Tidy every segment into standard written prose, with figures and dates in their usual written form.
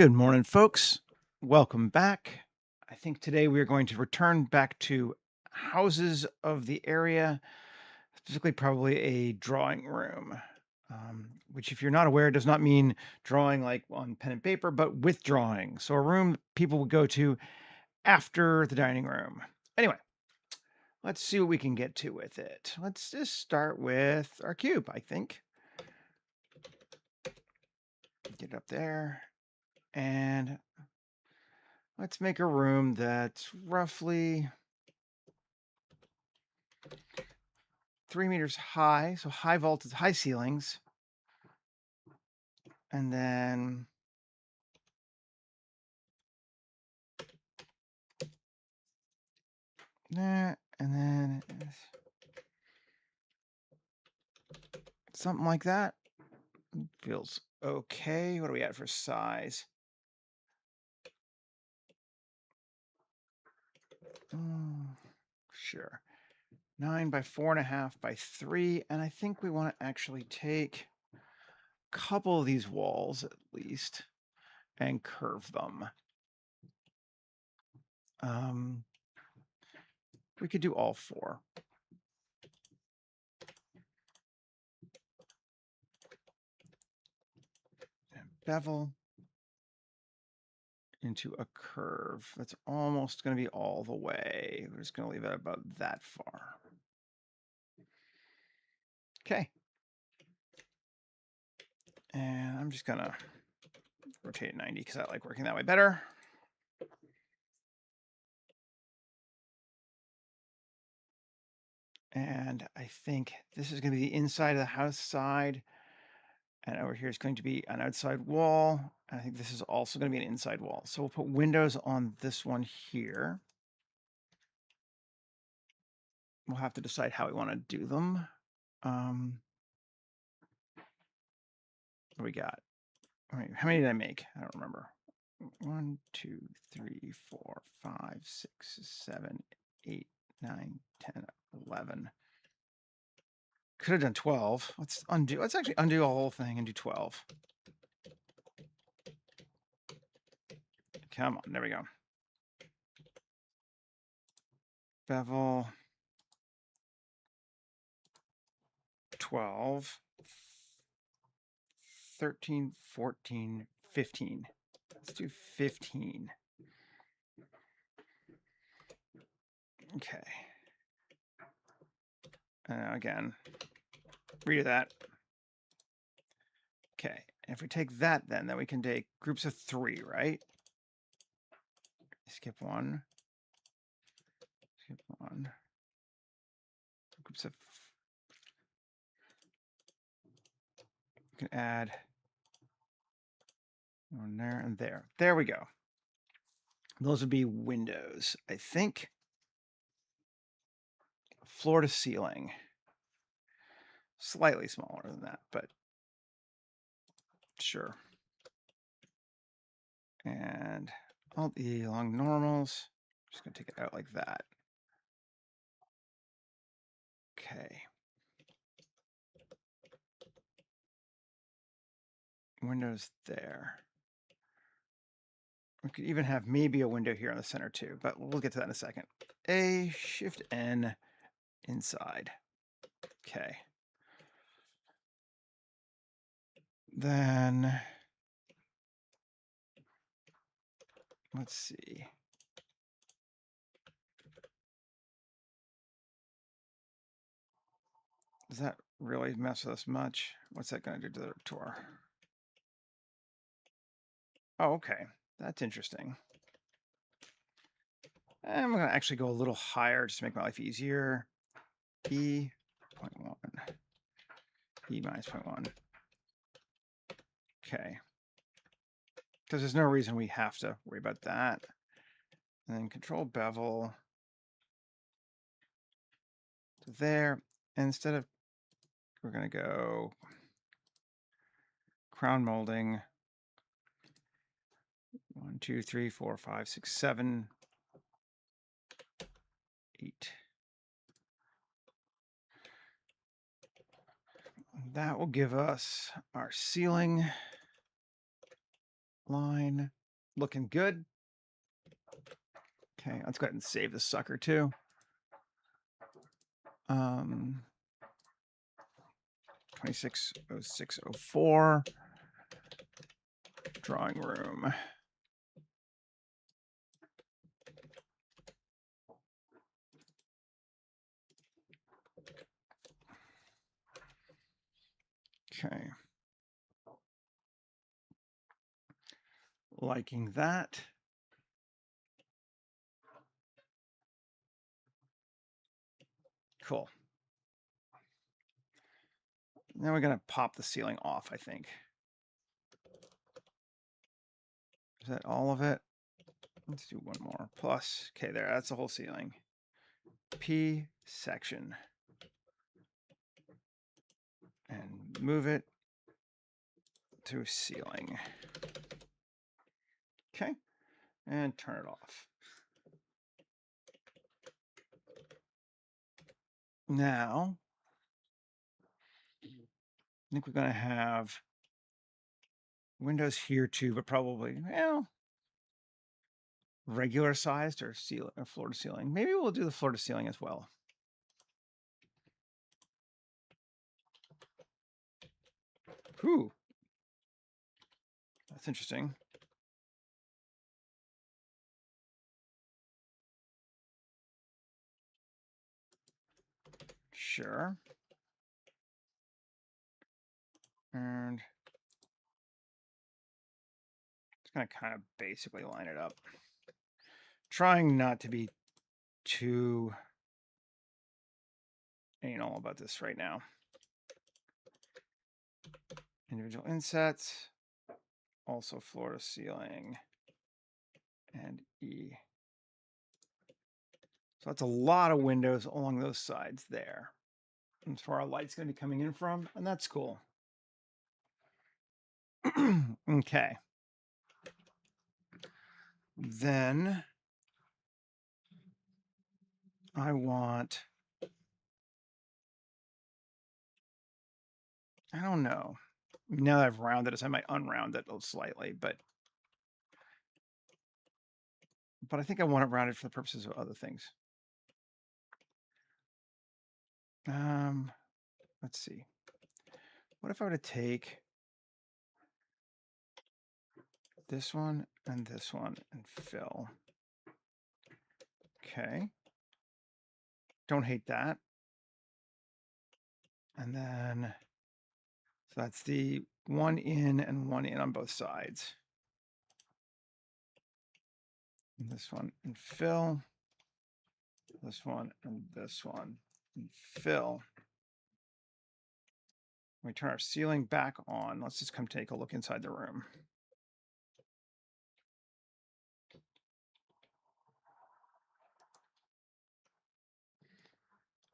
Good morning, folks. Welcome back. I think today we are going to return back to houses of the area, specifically probably a drawing room, which, if you're not aware, does not mean drawing like on pen and paper, but with drawing. So a room people would go to after the dining room. Anyway, let's see what we can get to with it. Let's just start with our cube, I think. Get it up there. And let's make a room that's roughly 3 meters high, so high vaulted, high ceilings. And then that, and then something like that. Feels okay. What do we at for size? Sure. 9 by 4.5 by 3. And I think we want to actually take a couple of these walls at least and curve them. We could do all 4. And bevel into a curve. That's almost going to be all the way. We're just going to leave it about that far. Okay. And I'm just going to rotate 90 because I like working that way better. And I think this is going to be the inside of the house side. And over here is going to be an outside wall. I think this is also going to be an inside wall. So we'll put windows on this one here. We'll have to decide how we want to do them. What do we got? All right, how many did I make? I don't remember. 1, 2, 3, 4, 5, 6, 7, 8, 9, 10, 11. Could have done 12. Let's undo. Let's actually undo the whole thing and do 12. Come on, there we go. Bevel 12, 13, 14, 15. Let's do 15. Okay. Again, redo that. Okay. And if we take that, then we can take groups of 3, right? Skip 1. Skip 1. Groups of. We can add one there and there. There we go. Those would be windows, I think. Floor to ceiling. Slightly smaller than that, but sure. And Alt E along normals. Just going to take it out like that. Okay. Windows there. We could even have maybe a window here in the center too, but we'll get to that in a second. A, Shift N, inside. Okay. Then let's see. Does that really mess with us much? What's that going to do to our... Oh, okay. That's interesting. And I'm going to actually go a little higher just to make my life easier. E 0.1. E minus 0.1. Okay. Because there's no reason we have to worry about that. And then control bevel to there. And instead of, we're going to go crown molding. 1, 2, 3, 4, 5, 6, 7, 8. That will give us our ceiling. line. Looking good. Okay, let's go ahead and save this sucker too. 260604 drawing room. Okay. Liking that. Cool. Now we're going to pop the ceiling off, I think. Is that all of it? Let's do one more. Plus, okay, there, that's the whole ceiling. P section. And move it to ceiling. Okay, and turn it off. Now, I think we're going to have windows here too, but probably, well, regular sized or ceiling or floor to ceiling. Maybe we'll do the floor to ceiling as well. Ooh, that's interesting. Sure. And it's going to kind of basically line it up. Trying not to be too anal about this right now. Individual insets, also floor to ceiling, and E. So that's a lot of windows along those sides there. That's where our light's going to be coming in from, and that's cool. Okay. Then I want, I don't know. Now that I've rounded it, I might unround it slightly, but I think I want it rounded for the purposes of other things. Let's see. What if I were to take this one and fill? Okay. Don't hate that. And then, so that's the one in and one in on both sides. And this one and fill. This one and fill. We turn our ceiling back on. Let's just come take a look inside the room.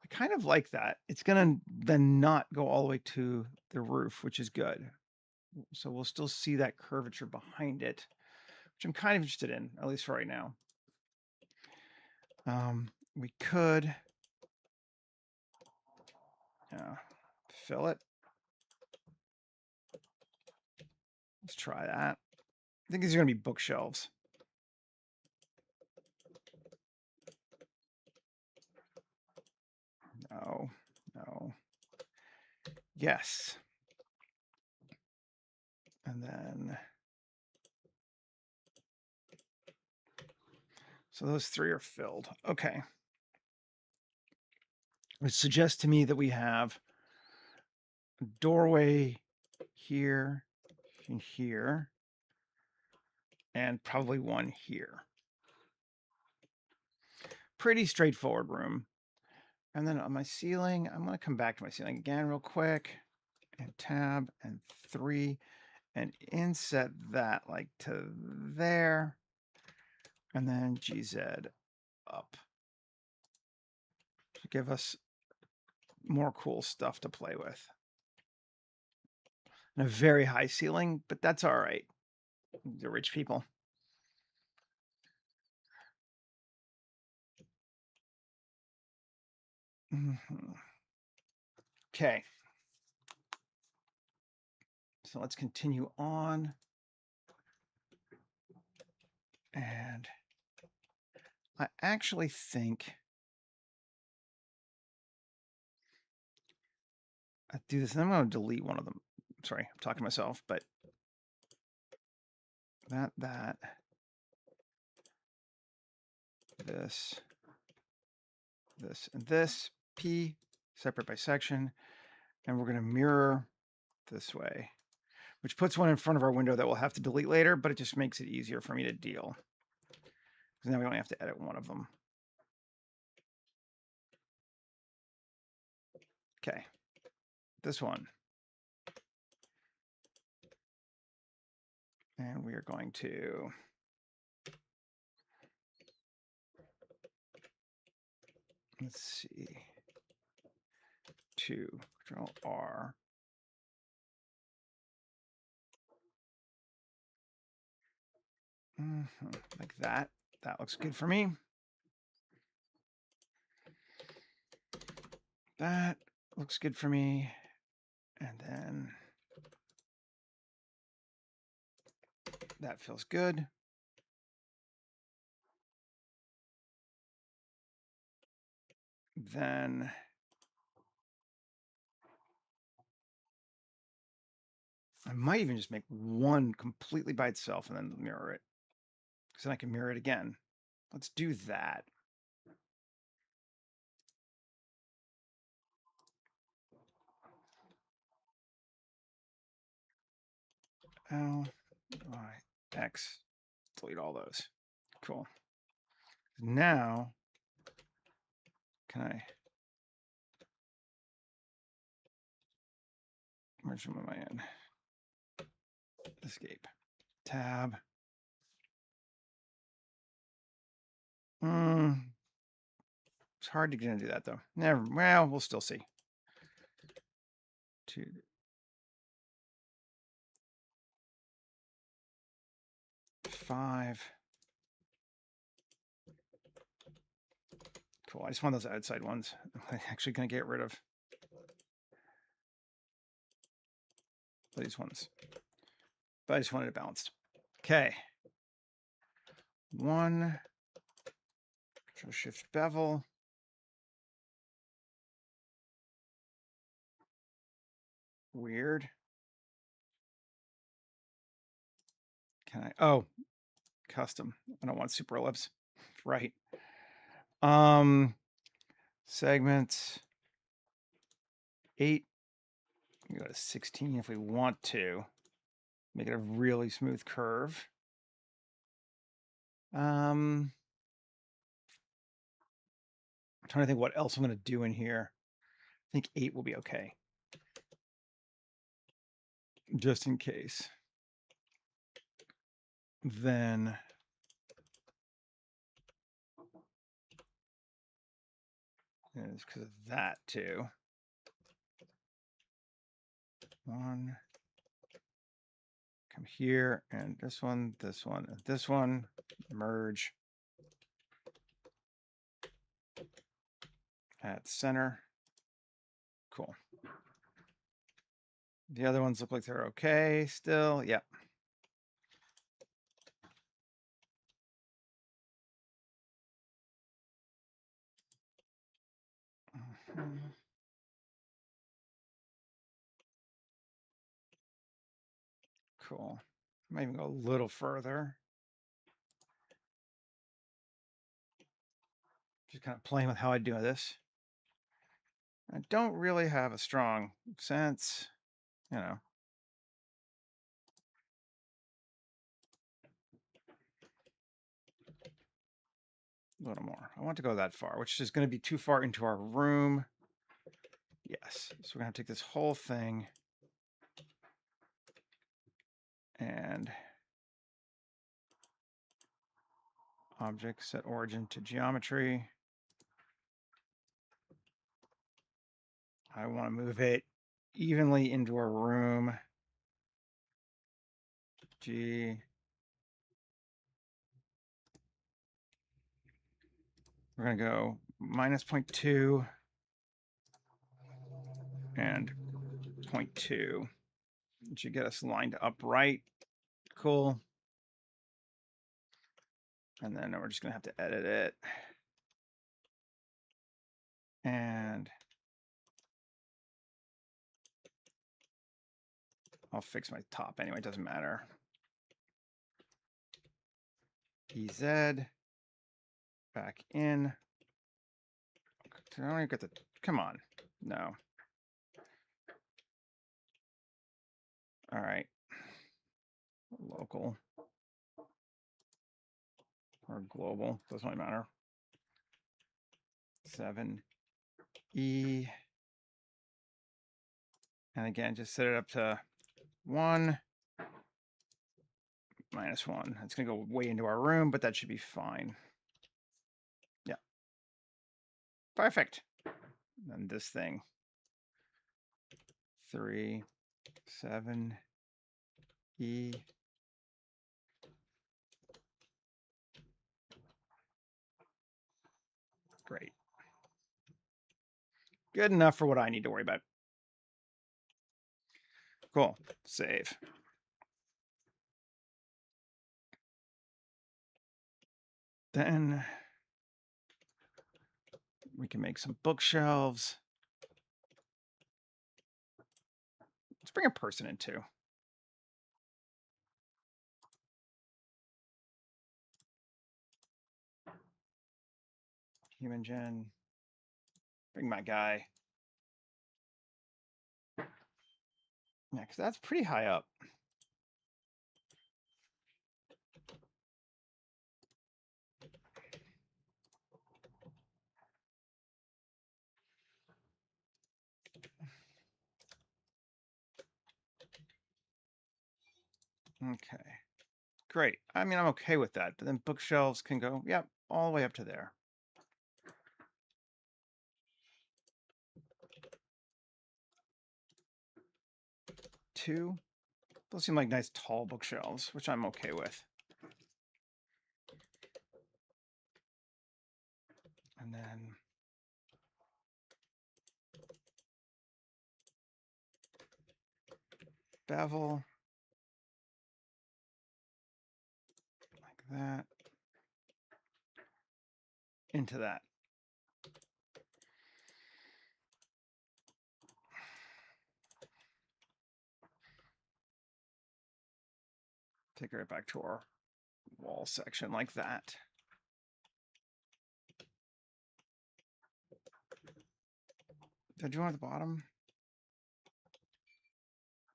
I kind of like that. It's going to then not go all the way to the roof, which is good. So we'll still see that curvature behind it, which I'm kind of interested in, at least for right now. We could fill it. Let's try that. I think these are going to be bookshelves. No, no. Yes. And then, so those three are filled. Okay. Which suggests to me that we have a doorway here and here, and probably one here. Pretty straightforward room. And then on my ceiling, I'm going to come back to my ceiling again real quick, and tab and 3, and inset that like to there, and then GZ up to give us more cool stuff to play with. And a very high ceiling, but that's all right. The rich people. Okay. So let's continue on. I actually think I do this, and I'm going to delete one of them. Sorry, I'm talking to myself, but that, this, and this, P, separate by section, and we're going to mirror this way, which puts one in front of our window that we'll have to delete later, but it just makes it easier for me to deal. Because now we only have to edit one of them. Okay, this one. And we are going to let's see, Control R. Like that. That looks good for me. That looks good for me. And then that feels good. Then I might even just make one completely by itself and then mirror it. Because then I can mirror it again. Let's do that. L, Y, X. Delete all those. Cool. Now, can I merge them on my end? Escape. Tab. It's hard to get into that though. Well, we'll still see. 2, 5. Cool. I just want those outside ones. I'm actually going to get rid of these ones. But I just wanted it balanced. Okay. 1. Control Shift bevel. Weird. Can I? Oh, custom. I don't want super ellipse. Right. Segments 8. We go to 16 if we want to. Make it a really smooth curve. I'm trying to think what else I'm going to do in here. I think 8 will be okay. Just in case. Then it's because of that too. 1. Come here, and this one, and this one. Merge. At center. Cool. The other ones look like they're okay still. Yep. Cool. I might even go a little further. Just kind of playing with how I do this. I don't really have a strong sense, you know. A little more. I want to go that far, which is going to be too far into our room. Yes. So we're going to take this whole thing and object set origin to geometry. I want to move it evenly into our room. G. We're going to go minus 0.2 and 0.2. It should get us lined up right. Cool. And then we're just going to have to edit it. And I'll fix my top anyway, it doesn't matter. EZ, back in. I don't even get the, come on, no. All right, local or global, doesn't really matter. 7E. And again, just set it up to 1, -1. It's going to go way into our room, but that should be fine. Yeah. Perfect. And this thing. 3, 7E. Great. Good enough for what I need to worry about. Cool. Save. Then we can make some bookshelves. Let's bring a person in too. Human gen. Bring my guy. Yeah, because that's pretty high up. Okay. Great. I mean, I'm okay with that. But then bookshelves can go, yep, all the way up to there. Two. Those seem like nice tall bookshelves, which I'm okay with. And then bevel. Like that. Into that. Take it right back to our wall section like that. Did you want at the bottom?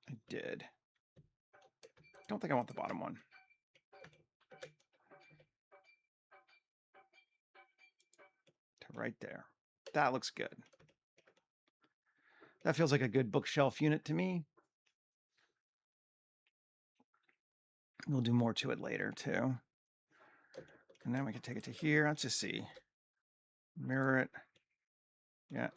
I did. Don't think I want the bottom one. To right there. That looks good. That feels like a good bookshelf unit to me. We'll do more to it later too. And then we can take it to here. Let's just see. Mirror it. Yeah.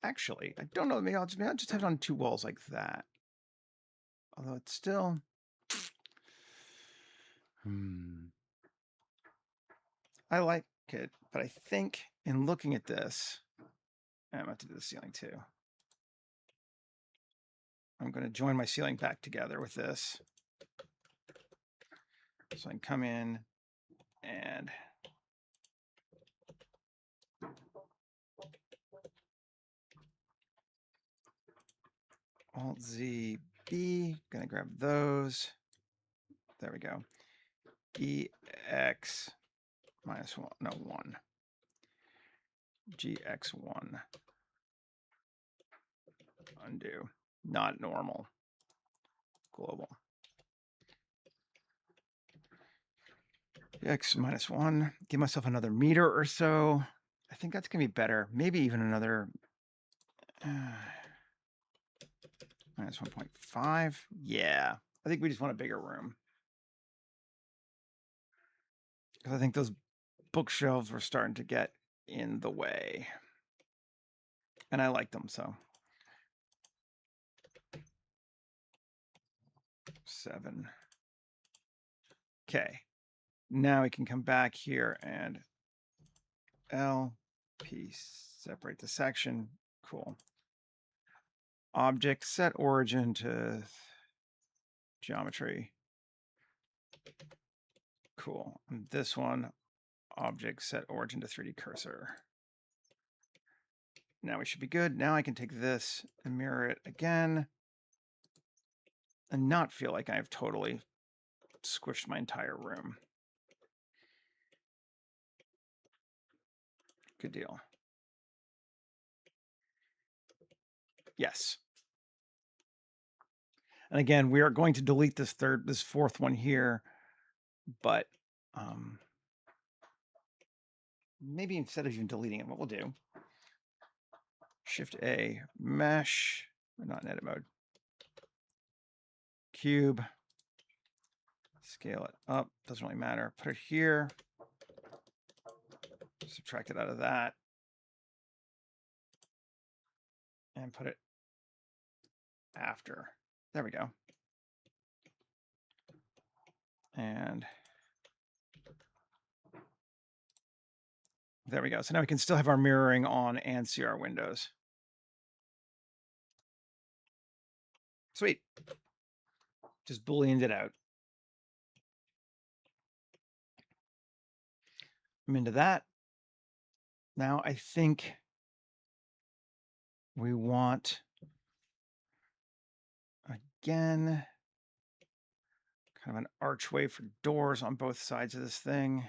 Actually, I don't know. Maybe I'll just have it on 2 walls like that. Although it's still. I like it, but I think in looking at this, I'm going to have to do the ceiling too. I'm going to join my ceiling back together with this. So I can come in and Alt-Z, B, gonna grab those. There we go. EX -1, no, 1. GX1. Undo. Not normal. Global. X -1. Give myself another meter or so. I think that's gonna be better. Maybe even another -1.5. Yeah. I think we just want a bigger room. Because I think those bookshelves were starting to get in the way. And I like them, so. 7. Okay. Now we can come back here and L, P, separate the section. Cool. object, set origin to geometry. Cool. And this one, object, set origin to 3D cursor. Now we should be good. Now I can take this and mirror it again and not feel like I've totally squished my entire room. Good deal. Yes. And again, we are going to delete this fourth one here, but maybe instead of even deleting it, what we'll do, Shift A, mesh, we're not in edit mode, cube, scale it up, doesn't really matter. Put it here, subtract it out of that, and put it after. There we go. And there we go. So now we can still have our mirroring on and see our windows. Sweet. Just booleaned it out. I'm into that. Now I think we want, again, kind of an archway for doors on both sides of this thing.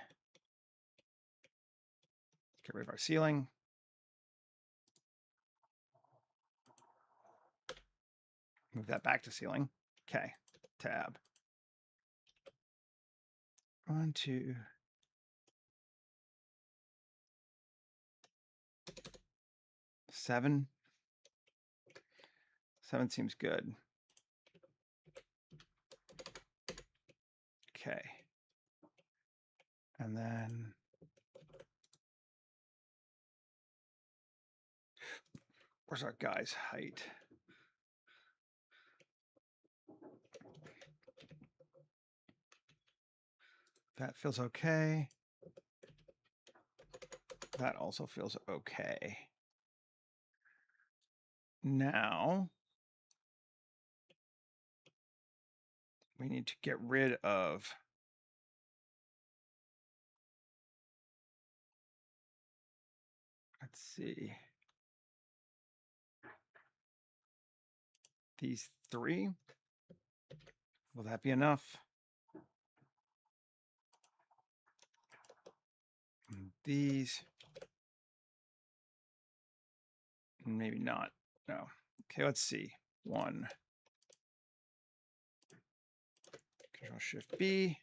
Get rid of our ceiling. Move that back to ceiling. Okay, tab. 1, 2. Seven. 7 seems good. Okay. And then where's our guy's height? That feels okay. That also feels okay. Now we need to get rid of let's see, these 3. Will that be enough? And these, maybe not. No. Okay, let's see. 1. Control Shift B.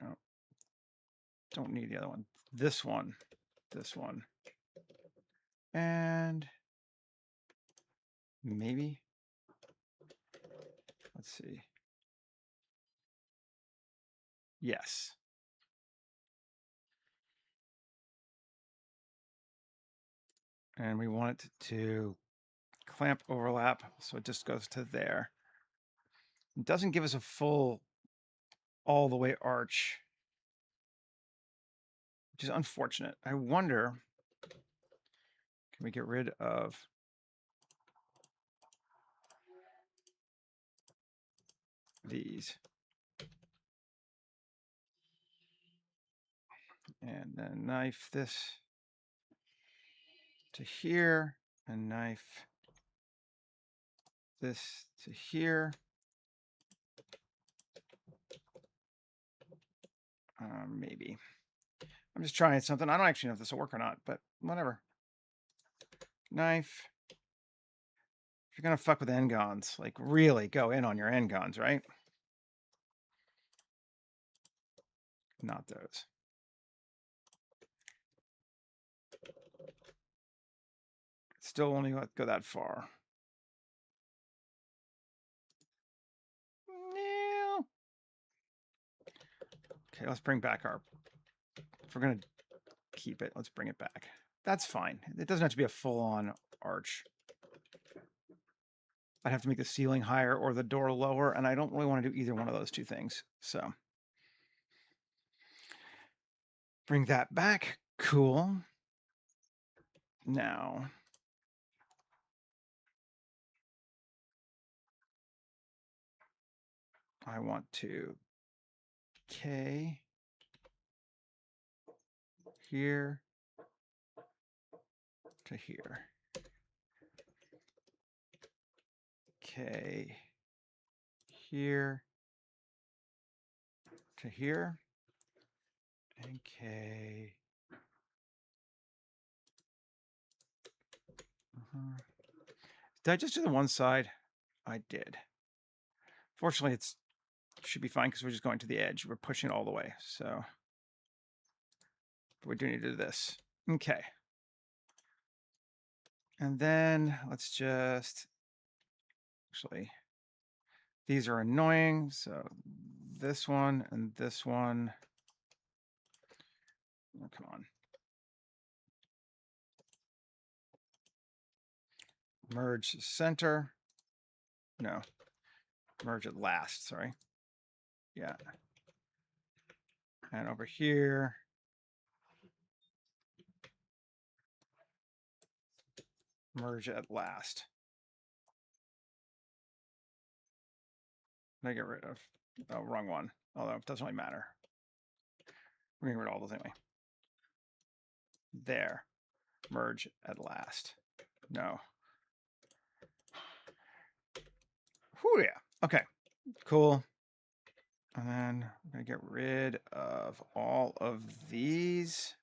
No. Don't need the other one. This one. This one. And maybe. Let's see. Yes. And we want it to clamp overlap, so it just goes to there. It doesn't give us a full all the way arch, which is unfortunate. I wonder, can we get rid of these? And then knife this to here, and knife this to here. Maybe. I'm just trying something. I don't actually know if this will work or not, but whatever. Knife. If you're going to fuck with n-gons, like really go in on your n-gons, right? Not those. Still only go that far. No. Okay, let's bring back our, if we're going to keep it, let's bring it back. That's fine. It doesn't have to be a full-on arch. I'd have to make the ceiling higher or the door lower, and I don't really want to do either one of those two things. So bring that back. Cool. Now, I want to K here to here. K here to here. And K. Did I just do the one side? I did. Fortunately, it should be fine because we're just going to the edge. We're pushing it all the way. So we do need to do this. Okay. And then let's just, actually, these are annoying. So this one and this one. Oh, come on. Merge center. No. Merge at last, sorry. Yeah. And over here. Merge at last. I get rid of, oh, wrong one. Although it doesn't really matter. We're getting rid of all those anyway. There. Merge at last. No. Whew, yeah. Okay. Cool. And then I'm going to get rid of all of these.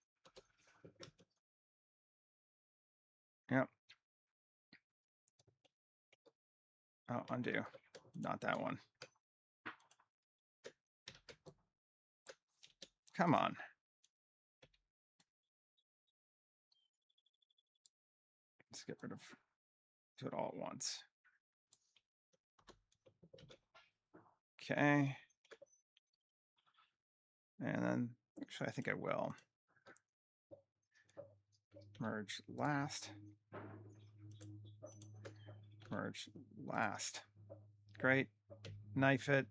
Yep. Oh, undo. Not that one. Come on. Let's get rid of, do it all at once. Okay. And then, actually, I think I will. Merge last. Merge last. Great. Knife it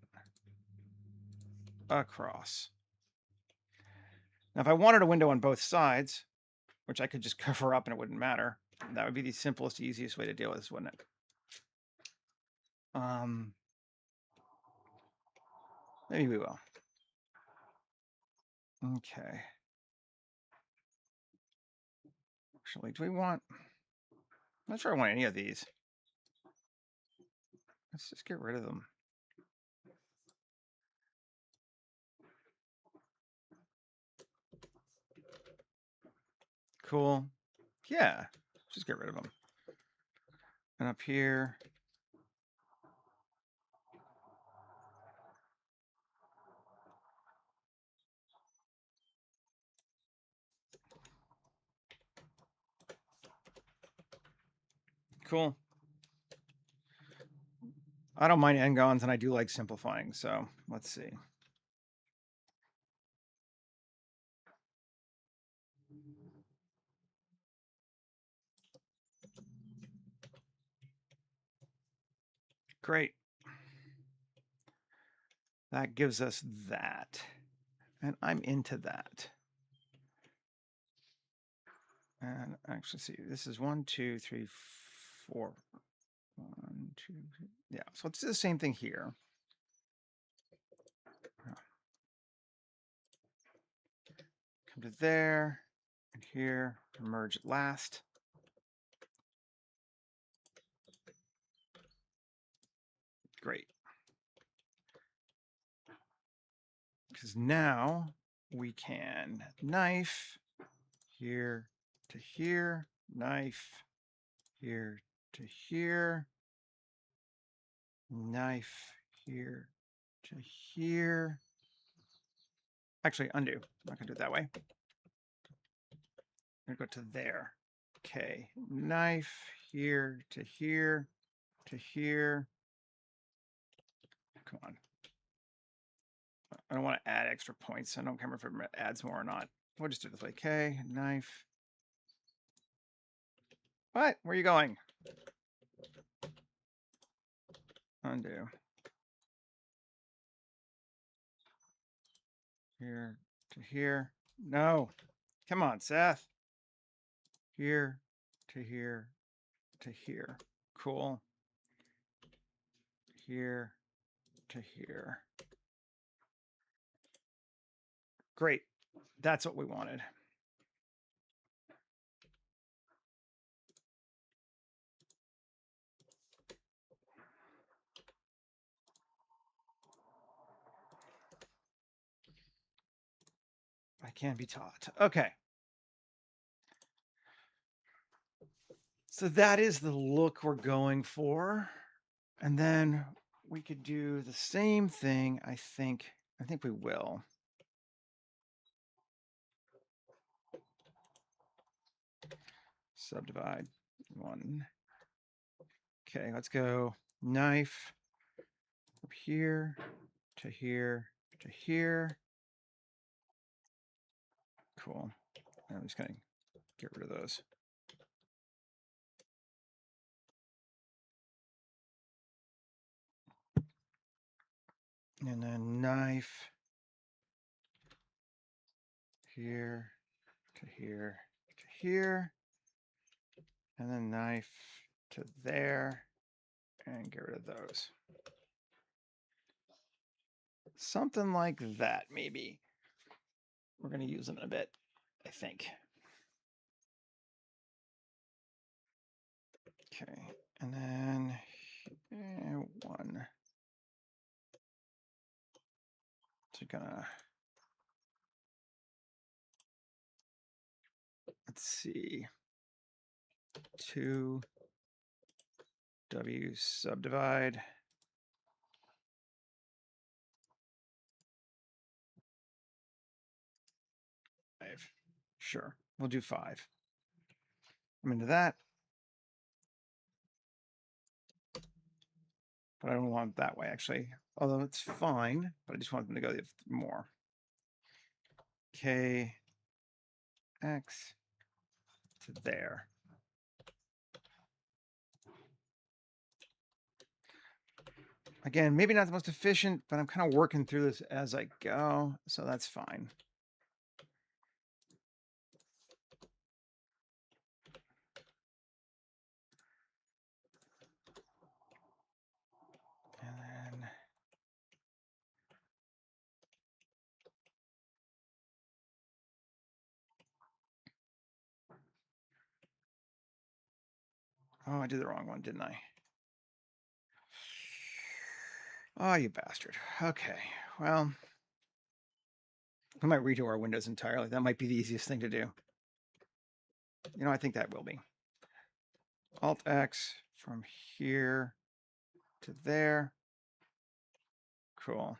across. Now, if I wanted a window on both sides, which I could just cover up and it wouldn't matter, that would be the simplest, easiest way to deal with this, wouldn't it? Maybe we will. Okay. Actually, do we want, I'm not sure I want any of these. Let's just get rid of them. Cool. Yeah, just get rid of them. And up here. Cool. I don't mind n-gons and I do like simplifying, so let's see. Great. That gives us that. And I'm into that. And actually, see, this is 1, 2, 3, 4. 1, 2, 3. Yeah, so let's do the same thing here. Come to there and here, merge at last. Great. Because now we can knife here to here, knife here to here, knife here to here. Actually, undo. I'm not going to do it that way. I'm going to go to there. Okay, knife here to here to here. Come on. I don't want to add extra points. I don't remember if it adds more or not. We'll just do it this way. Okay, knife. What? Where are you going? Undo. Here to here. No. Come on, Seth. Here to here to here. Cool. Here to here. Great. That's what we wanted. I can be taught. Okay. So that is the look we're going for. And then we could do the same thing, I think. I think we will. Subdivide 1. Okay, let's go knife from here to here to here. Cool. I'm just going to get rid of those. And then knife here to here to here. And then knife to there and get rid of those. Something like that, maybe. We're going to use them in a bit, I think. Okay, and then 1. So gonna, let's see, 2 W subdivide. Five. Sure, we'll do 5. I'm into that. But I don't want it that way, actually. Although it's fine, but I just want them to go more. K X to there. Again, maybe not the most efficient, but I'm kind of working through this as I go, so that's fine. And then oh, I did the wrong one, didn't I? Oh, you bastard. Okay, well, I might redo our windows entirely. That might be the easiest thing to do. You know, I think that will be. Alt-X from here to there. Cool.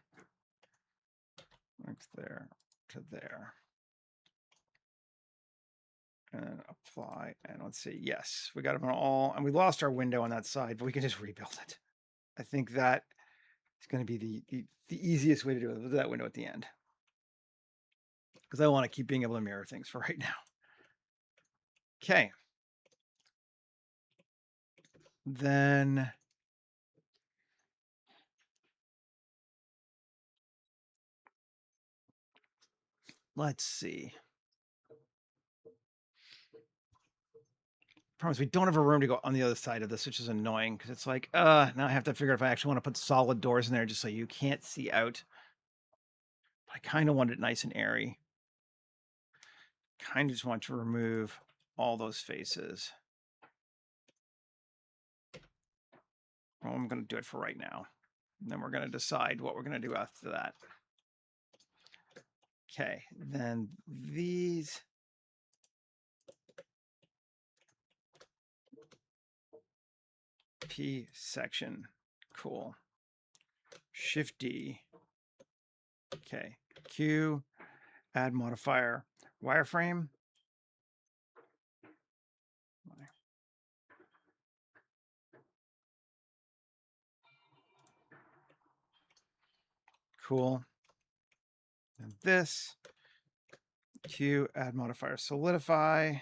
X there to there. And apply, and let's see. Yes, we got them all, and we lost our window on that side, but we can just rebuild it. I think that is going to be the easiest way to do it with that window at the end, because I want to keep being able to mirror things for right now. Okay. Then let's see. Promise we don't have a room to go on the other side of this, which is annoying because it's like, now I have to figure out if I actually want to put solid doors in there just so you can't see out. But I kind of want it nice and airy. Kind of just want to remove all those faces. Well, I'm going to do it for right now. And then we're going to decide what we're going to do after that. Okay, then these. P section. Cool. Shift D. Okay. Q. Add modifier. Wireframe. Cool. And this. Q. Add modifier. Solidify.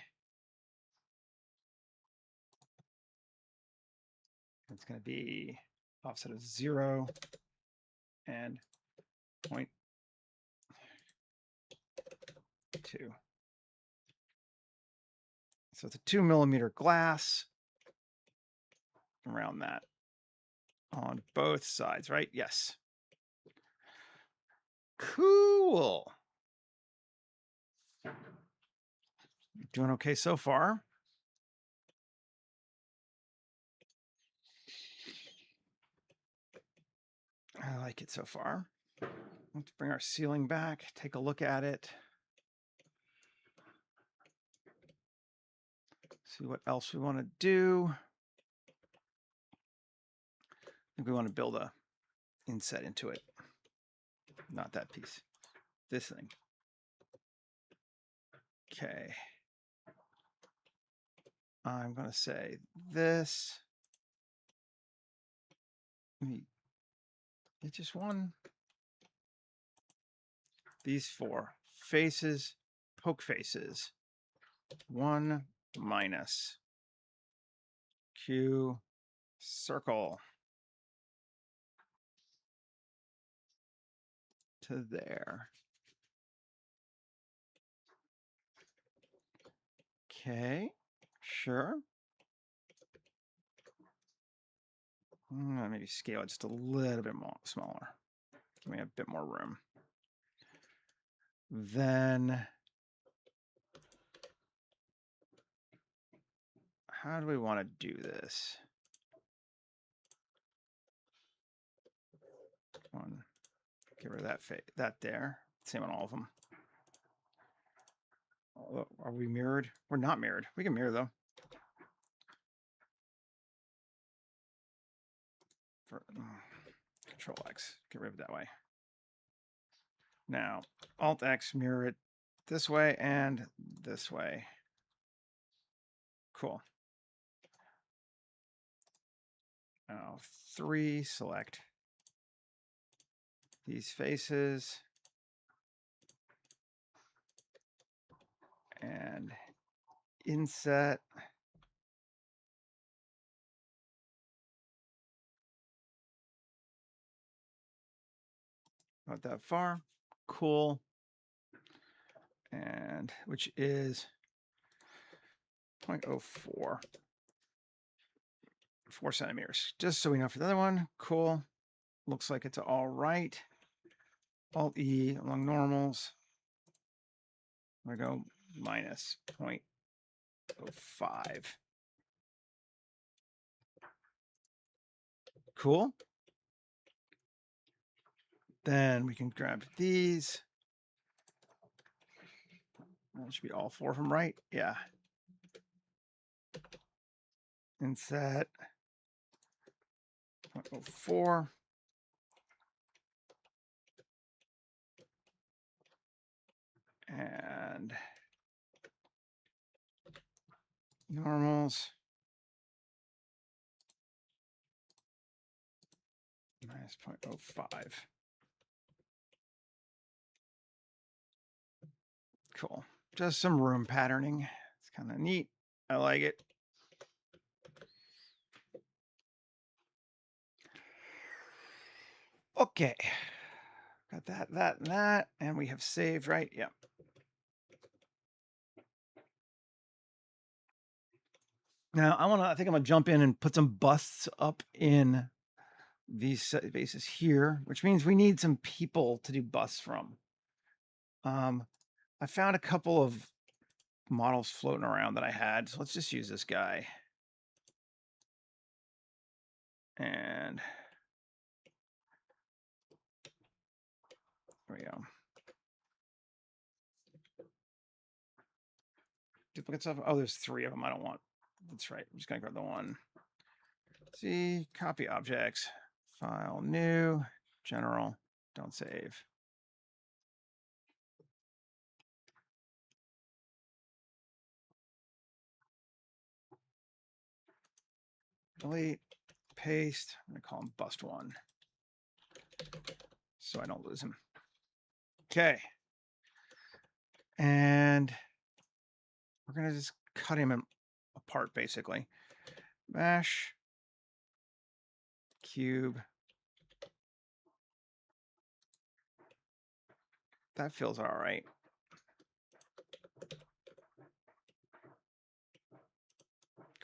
It's going to be offset of 0 and 0.2. So it's a 2 millimeter glass around that on both sides, right? Yes. Cool. Doing okay so far. I like it so far. Let's bring our ceiling back, take a look at it. See what else we want to do. I think we want to build a inset into it. Not that piece. This thing. Okay. I'm going to say this. It's just one. These 4 faces, poke faces. 1 minus Q circle to there. Okay, sure. Maybe scale it just a little bit more smaller. Give me a bit more room. Then, how do we want to do this? One, get rid of that there. Same on all of them. Are we mirrored? We're not mirrored. We can mirror though. Control X, get rid of it that way. Now, Alt X, mirror it this way and this way. Cool. Now, 3, select these faces. And inset. Not that far. Cool. And which is 0.04. 4 centimeters. Just so we know for the other one. Cool. Looks like it's all right. Alt E along normals. I go minus 0.05. Cool. Then we can grab these. That should be all 4 of them, right? Yeah. Inset 0.04. And normals. Minus 0.05. Cool. Just some room patterning. It's kind of neat. I like it. Okay. Got that, and that. And we have saved, right? Yeah. Now I think I'm gonna jump in and put some busts up in these spaces here, which means we need some people to do busts from. I found a couple of models floating around that I had, so let's just use this guy. And there we go. Duplicate stuff. Oh, there's 3 of them. I don't want. That's right. I'm just gonna grab the one. See, copy objects, file, new, general, don't save. Delete, paste. I'm gonna call him bust1 so I don't lose him. Okay. And we're gonna just cut him apart basically. Mesh, cube. That feels all right.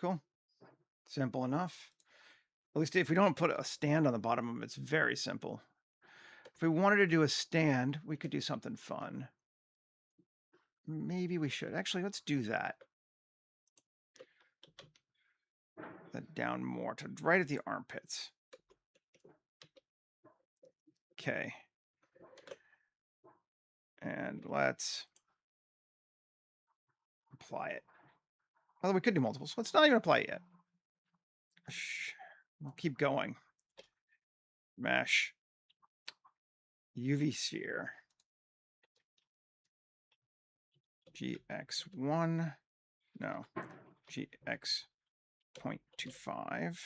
Cool. Simple enough. At least if we don't put a stand on the bottom of them, it's very simple. If we wanted to do a stand, we could do something fun. Maybe we should. Actually, let's do that. That down more to right at the armpits. Okay. And let's apply it. Although we could do multiples. Let's not even apply it yet. We'll keep going. Mesh. UV sphere. GX1. No. GX.25.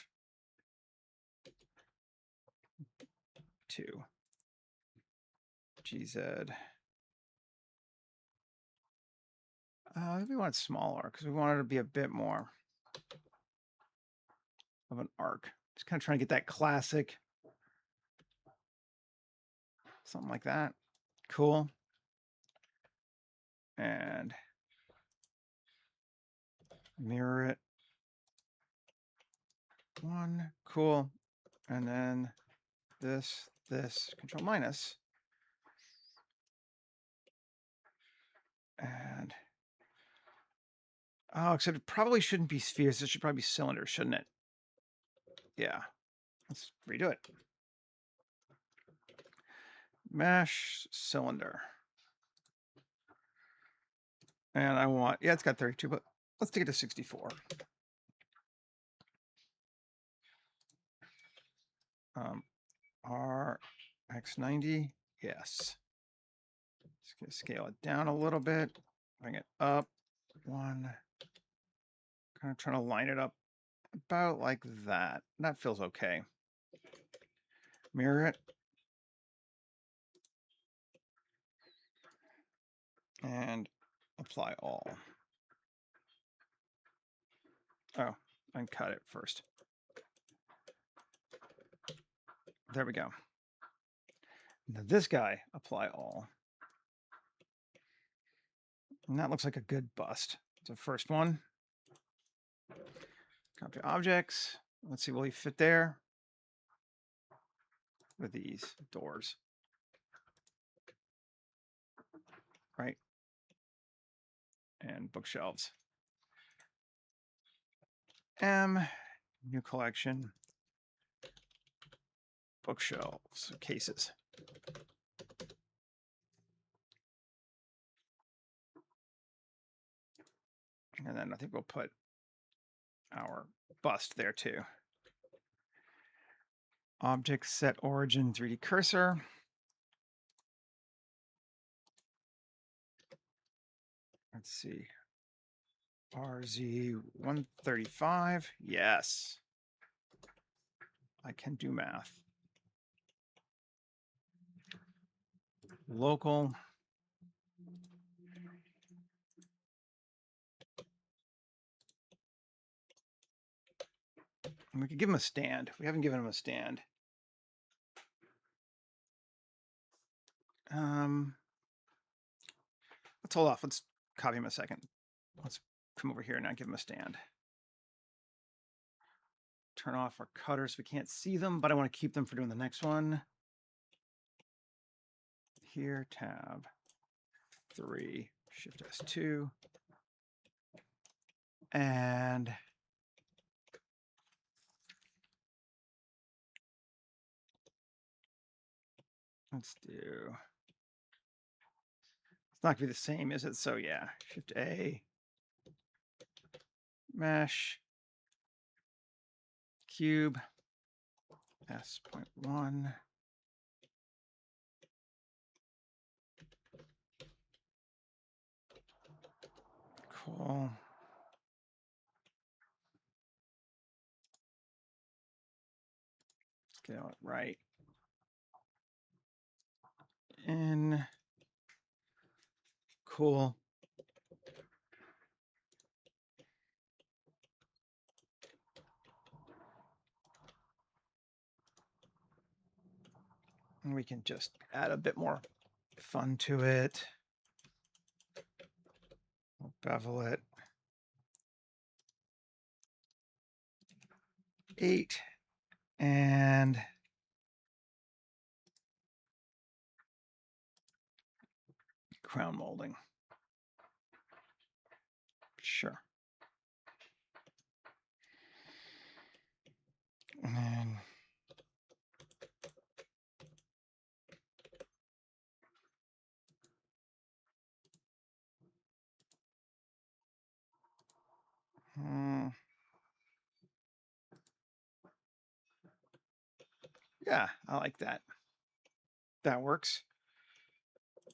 2. GZ. We want it smaller because we want it to be a bit more of an arc. Just kind of trying to get that classic. Something like that. Cool. And mirror it. 1. Cool. And then this, control minus. And oh, except it probably shouldn't be spheres. It should probably be cylinders, shouldn't it? Yeah. Let's redo it. Mesh cylinder. And I want, yeah, it's got 32, but let's take it to 64. RX90, yes. Just gonna scale it down a little bit, bring it up 1. Kind of trying to line it up about like that. That feels okay. Mirror it. And apply all. Oh, and cut it first. There we go. Now this guy, apply all. And that looks like a good bust. It's the first one. Copy objects. Let's see, will he fit there? With these doors. Right? And bookshelves. New collection. Bookshelves, cases. And then I think we'll put our bust there too. Object set origin 3D cursor. Let's see. RZ135. Yes. I can do math. Local. And we could give him a stand. We haven't given him a stand. Let's hold off. Let's copy him a second. Let's come over here and not give him a stand. Turn off our cutters so we can't see them, but I want to keep them for doing the next one. Here, tab 3, Shift S2. And let's do, it's not gonna be the same, is it? So yeah, Shift A, mesh, cube, S.1. Cool. Scale it right. In. Cool. And we can just add a bit more fun to it. We'll bevel it. 8 and crown molding. Sure. And then yeah, I like that. That works.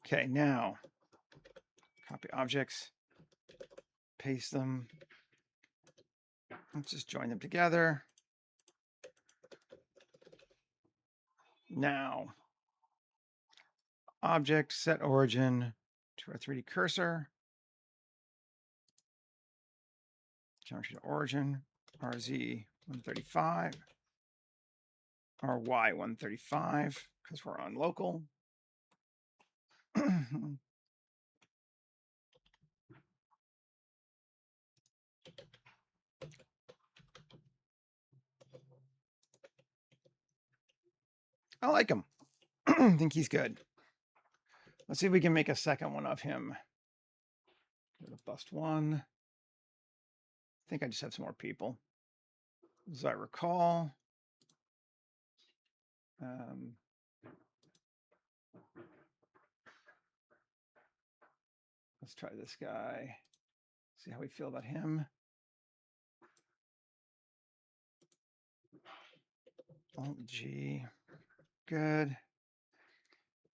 Okay, now copy objects, paste them. Let's just join them together. Now, object set origin to our 3D cursor. Junction to origin, RZ 135, RY 135, because we're on local. I like him. I think he's good. Let's see if we can make a second one of him. Go to bust one. I think I just have some more people. As I recall. Let's try this guy. See how we feel about him. Alt G. Good.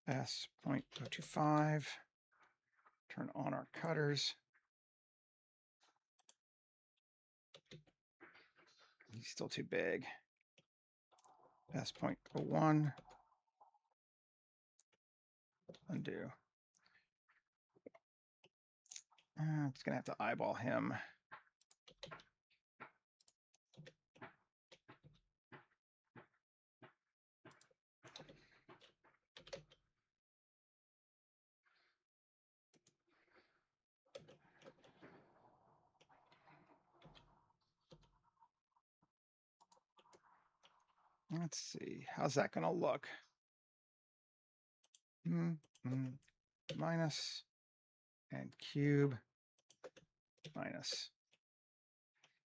S 0.025. Turn on our cutters. He's still too big. S 0.01. Undo. It's going to have to eyeball him. Let's see. How's that going to look? Minus and cube minus.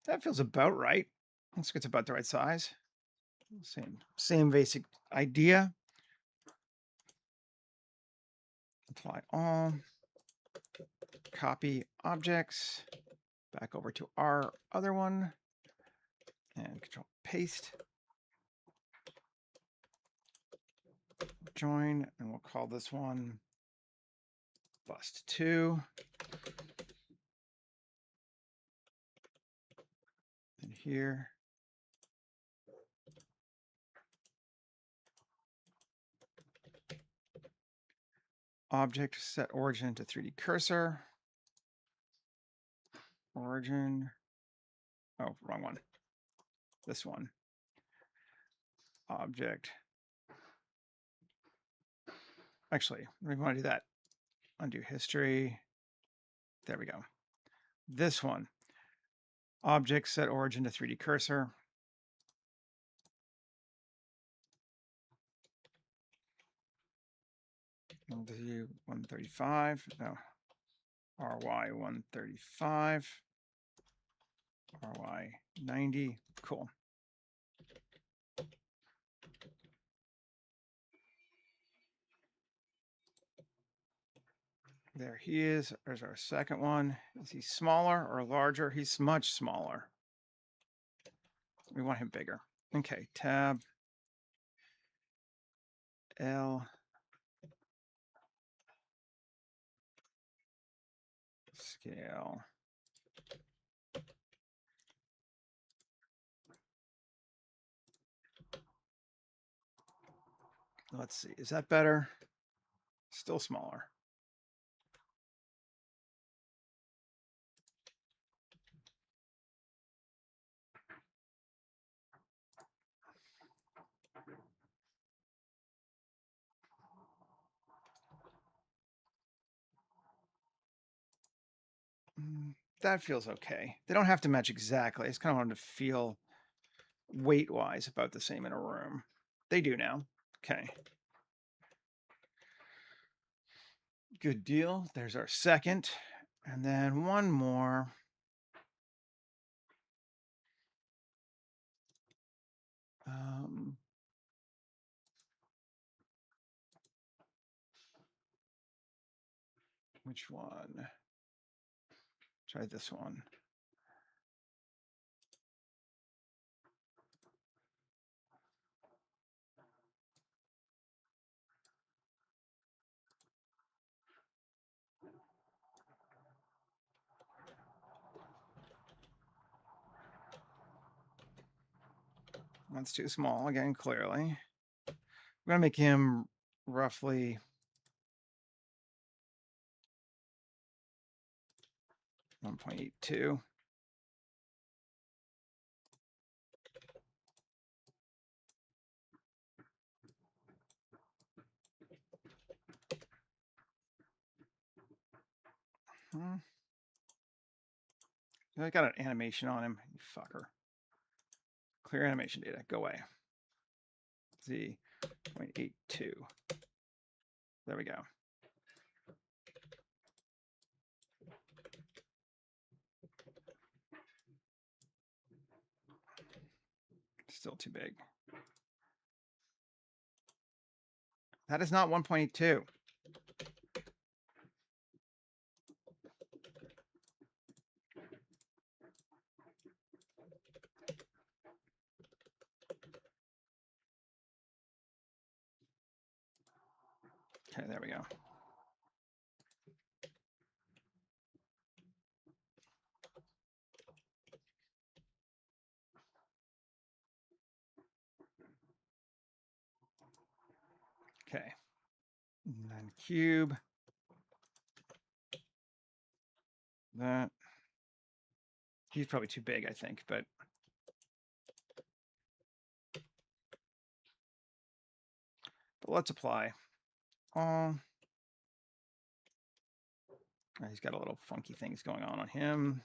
That feels about right. Looks like it's about the right size. Same basic idea. Apply all. Copy objects. Back over to our other one. And control paste. Join, and we'll call this one bust 2. And here. Object set origin to 3D cursor. Origin. Oh, wrong one. This one. Object. Actually, we want to do that. Undo history. There we go. This one. Object set origin to 3D cursor. Do 135. No. RY 135. RY 90. Cool. There he is. There's our second one. Is he smaller or larger? He's much smaller. We want him bigger. Okay, tab L scale. Let's see. Is that better? Still smaller. That feels okay. They don't have to match exactly. I just kind of wanted to feel weight-wise about the same in a room. They do now. Okay. Good deal. There's our second. And then one more. Which one? Try this one. That's too small again, clearly. We're going to make him roughly 1.82. I got an animation on him, you fucker. Clear animation data, go away. Z 0.82. There we go. Still too big. That is not 1.82. Okay, there we go. Okay. And then cube. That. He's probably too big, I think, but let's apply. He's got a little funky things going on him.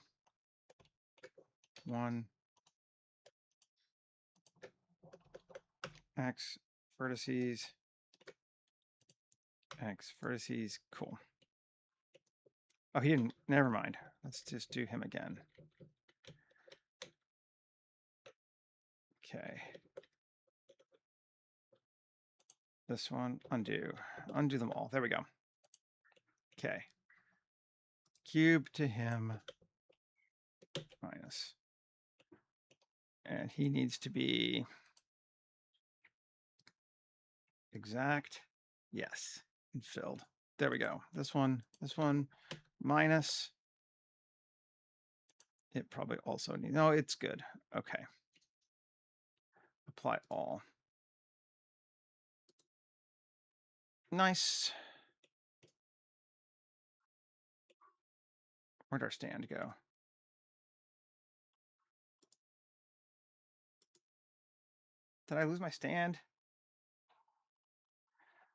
1 X vertices. X vertices. Cool. Oh, he didn't. Never mind. Let's just do him again. Okay. This one, undo. Undo them all. There we go. Okay. Cube to him minus. And he needs to be exact. Yes. And filled. There we go. This one minus. It probably also needs, no, it's good. Okay. Apply all. Nice. Where'd our stand go? Did I lose my stand?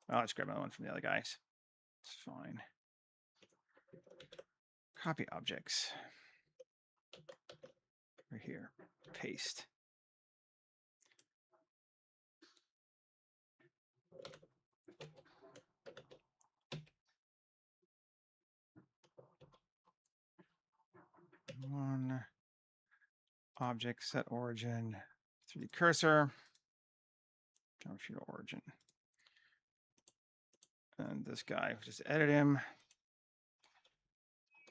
I'll just grab another one from the other guys. It's fine. Copy objects. Right here. Paste. One object set origin 3D cursor. Geometry origin. And this guy, just edit him.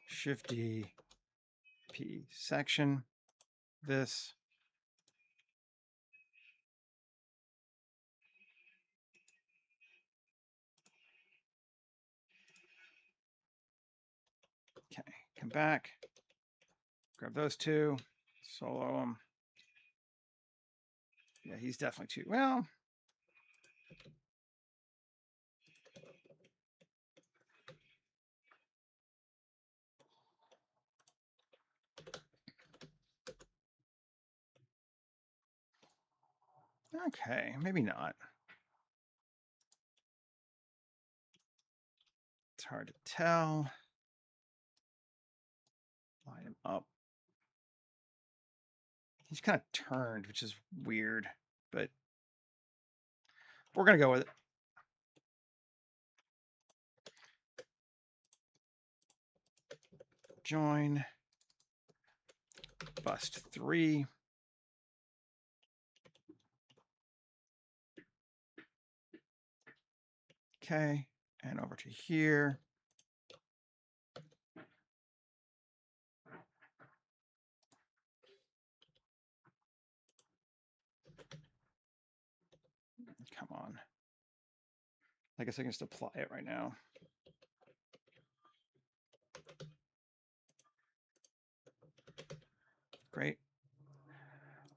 Shift D, P section. This. Okay, come back. Grab those two. Solo them. Yeah, he's definitely too well. Okay, maybe not. It's hard to tell. Line him up. He's kind of turned, which is weird, but we're going to go with it. Join bust 3. Okay, and over to here. Come on. I guess I can just apply it right now. Great.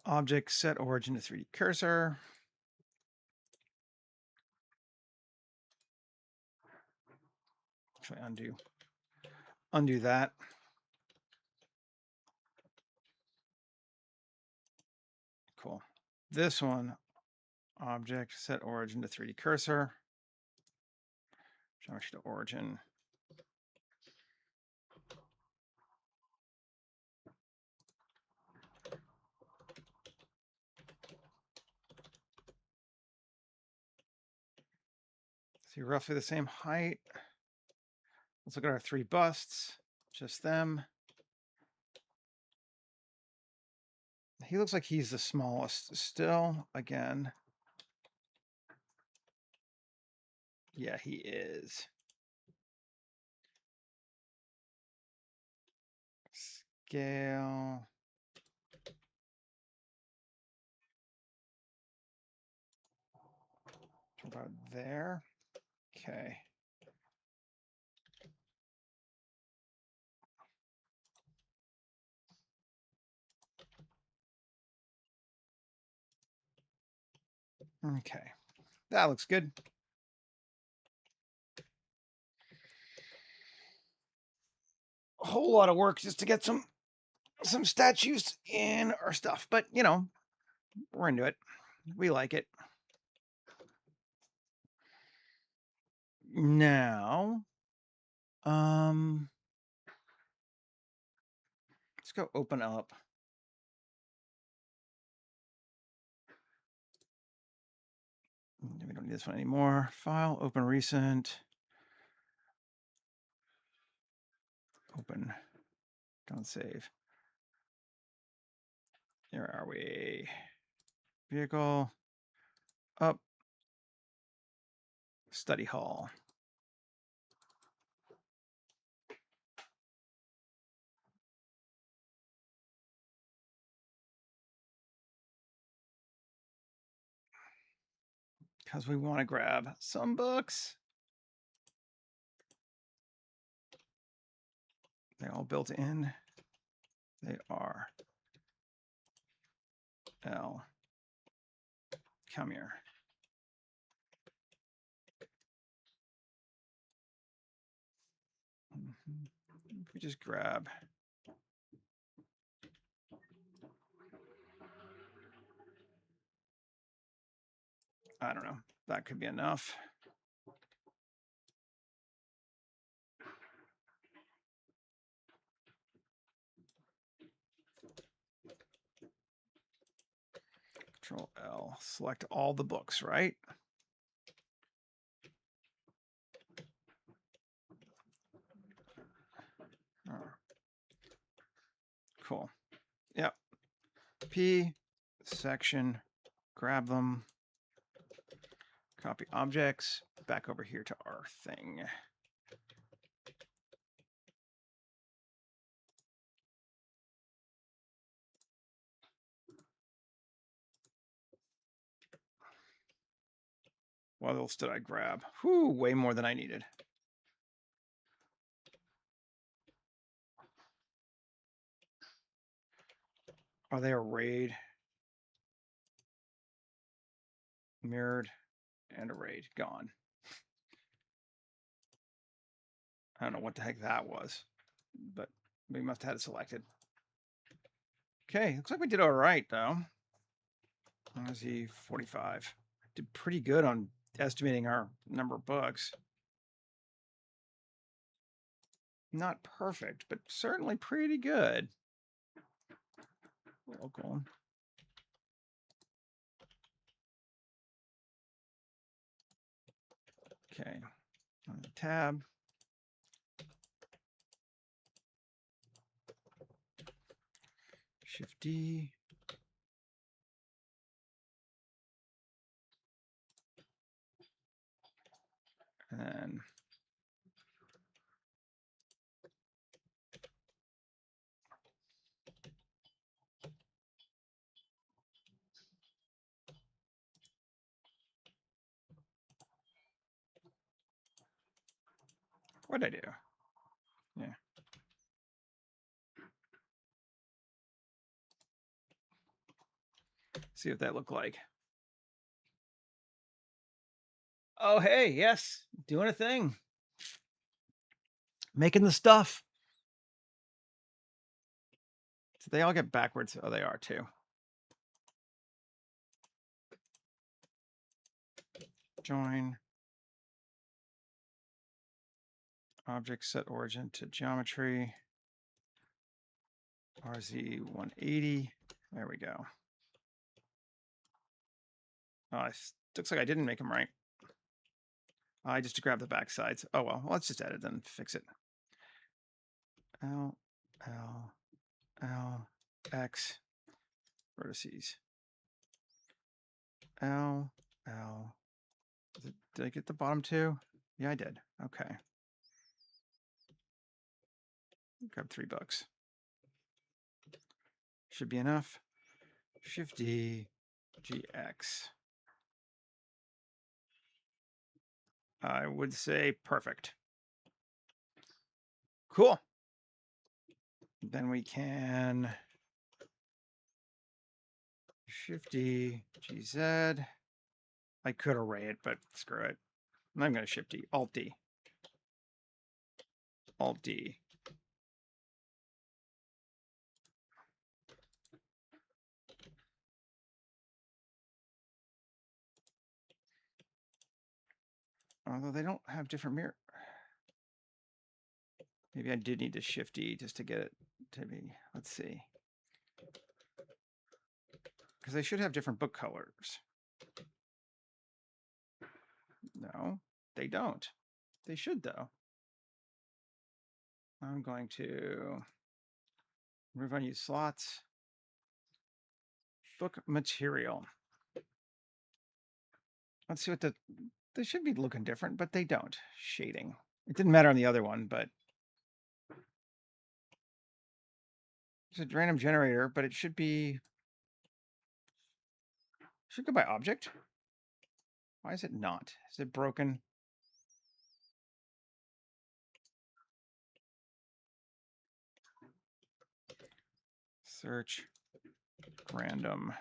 Object set origin to 3D cursor. Actually, undo that. Cool. This one, object set origin to 3D cursor. Geometry to origin. See, roughly the same height. Let's look at our 3 busts, just them. He looks like he's the smallest still, again. Yeah, he is. Scale. About there. Okay. Okay. That looks good. A whole lot of work just to get some statues in our stuff, but you know, we're into it. We like it. Now, let's go open up. We don't need this one anymore. File, open recent. Open. Don't save. Here are we? Vehicle. Up. Study hall. Because we want to grab some books. They all built in. They are. L. Come here. If we just grab. I don't know. That could be enough. Control L. Select all the books, right? Oh. Cool. Yep. P section. Grab them. Copy objects. Back over here to our thing. What else did I grab? Whew, way more than I needed. Are they arrayed? Mirrored and arrayed. Gone. I don't know what the heck that was, but we must have had it selected. Okay, looks like we did all right, though. Let's see, 45. Did pretty good on estimating our number of books. Not perfect, but certainly pretty good. local. Okay, on the tab. Shift D. And then what'd I do? Yeah. See what that looked like. Oh, hey, yes, doing a thing. Making the stuff. So they all get backwards. Oh, they are too. Join. Object set origin to geometry. RZ 180. There we go. Oh, it looks like I didn't make them right. I just grabbed the back sides. Oh, well, let's just edit them and fix it. L, L, L, X, vertices. L, L. Did I get the bottom two? Yeah, I did. Okay. Grab $3. Should be enough. Shift D, GX. I would say perfect. Cool. Then we can Shift D, GZ. I could array it, but screw it. I'm going to Shift D, Alt D. Alt D. Although they don't have different mirror. Maybe I did need to Shift D just to get it to be. Let's see. Because they should have different book colors. No, they don't. They should, though. I'm going to remove unused slots. Book material. Let's see what they should be looking different, but they don't. Shading. It didn't matter on the other one, but it's a random generator, but it should be. Should go by object. Why is it not? Is it broken? Search random.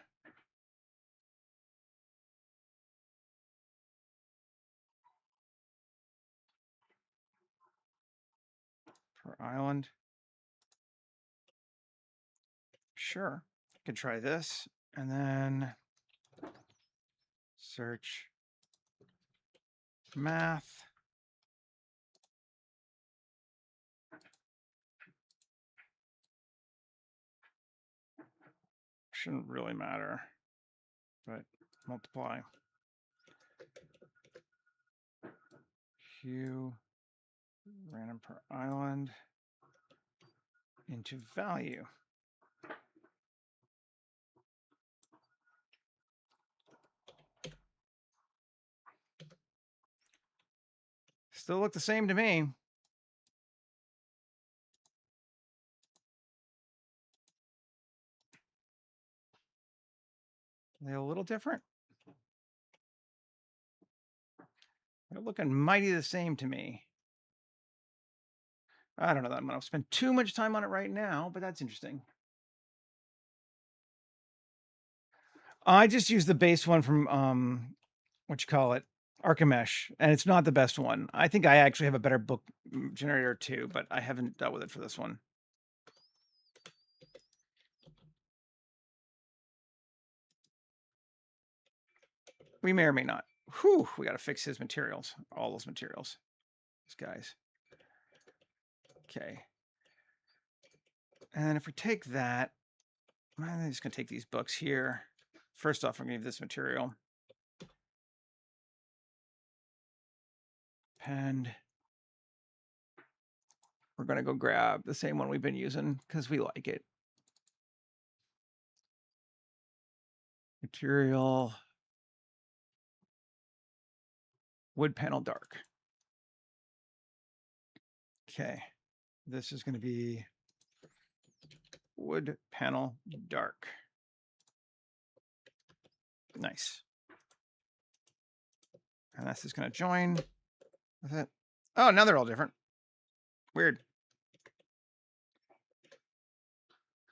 Per island. Sure. I could try this and then search math. Shouldn't really matter, but multiply. Hue random per island into value. Still look the same to me. They're a little different. They're looking mighty the same to me. I don't know that I'm going to spend too much time on it right now, but that's interesting. I just used the base one from what you call it, Archimesh, and it's not the best one. I think I actually have a better book generator too, but I haven't dealt with it for this one. We may or may not. Whew, we got to fix his materials, all those materials. These guys. Okay. And if we take that, I'm just going to take these books here. First off, I'm going to give this material. Pen. We're going to go grab the same one we've been using because we like it. Material. Wood panel dark. Okay. This is going to be wood panel dark. Nice. And that's just going to join with it. Oh, now they're all different. Weird.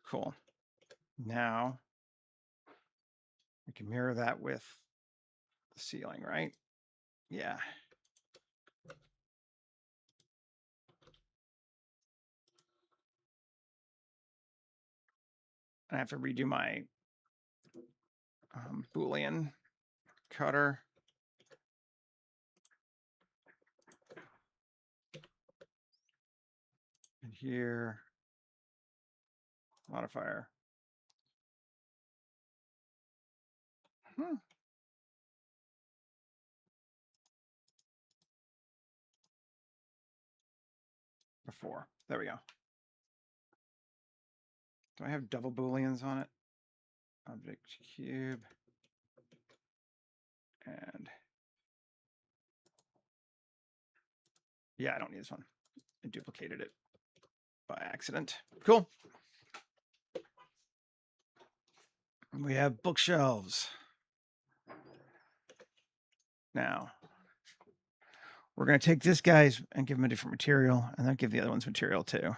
Cool. Now we can mirror that with the ceiling, right? Yeah. I have to redo my Boolean cutter. And here, modifier. Before. There we go. Do I have double Booleans on it? Object cube. And yeah, I don't need this one. I duplicated it by accident. Cool. We have bookshelves. Now, we're going to take this guy's and give him a different material, and then give the other ones material too.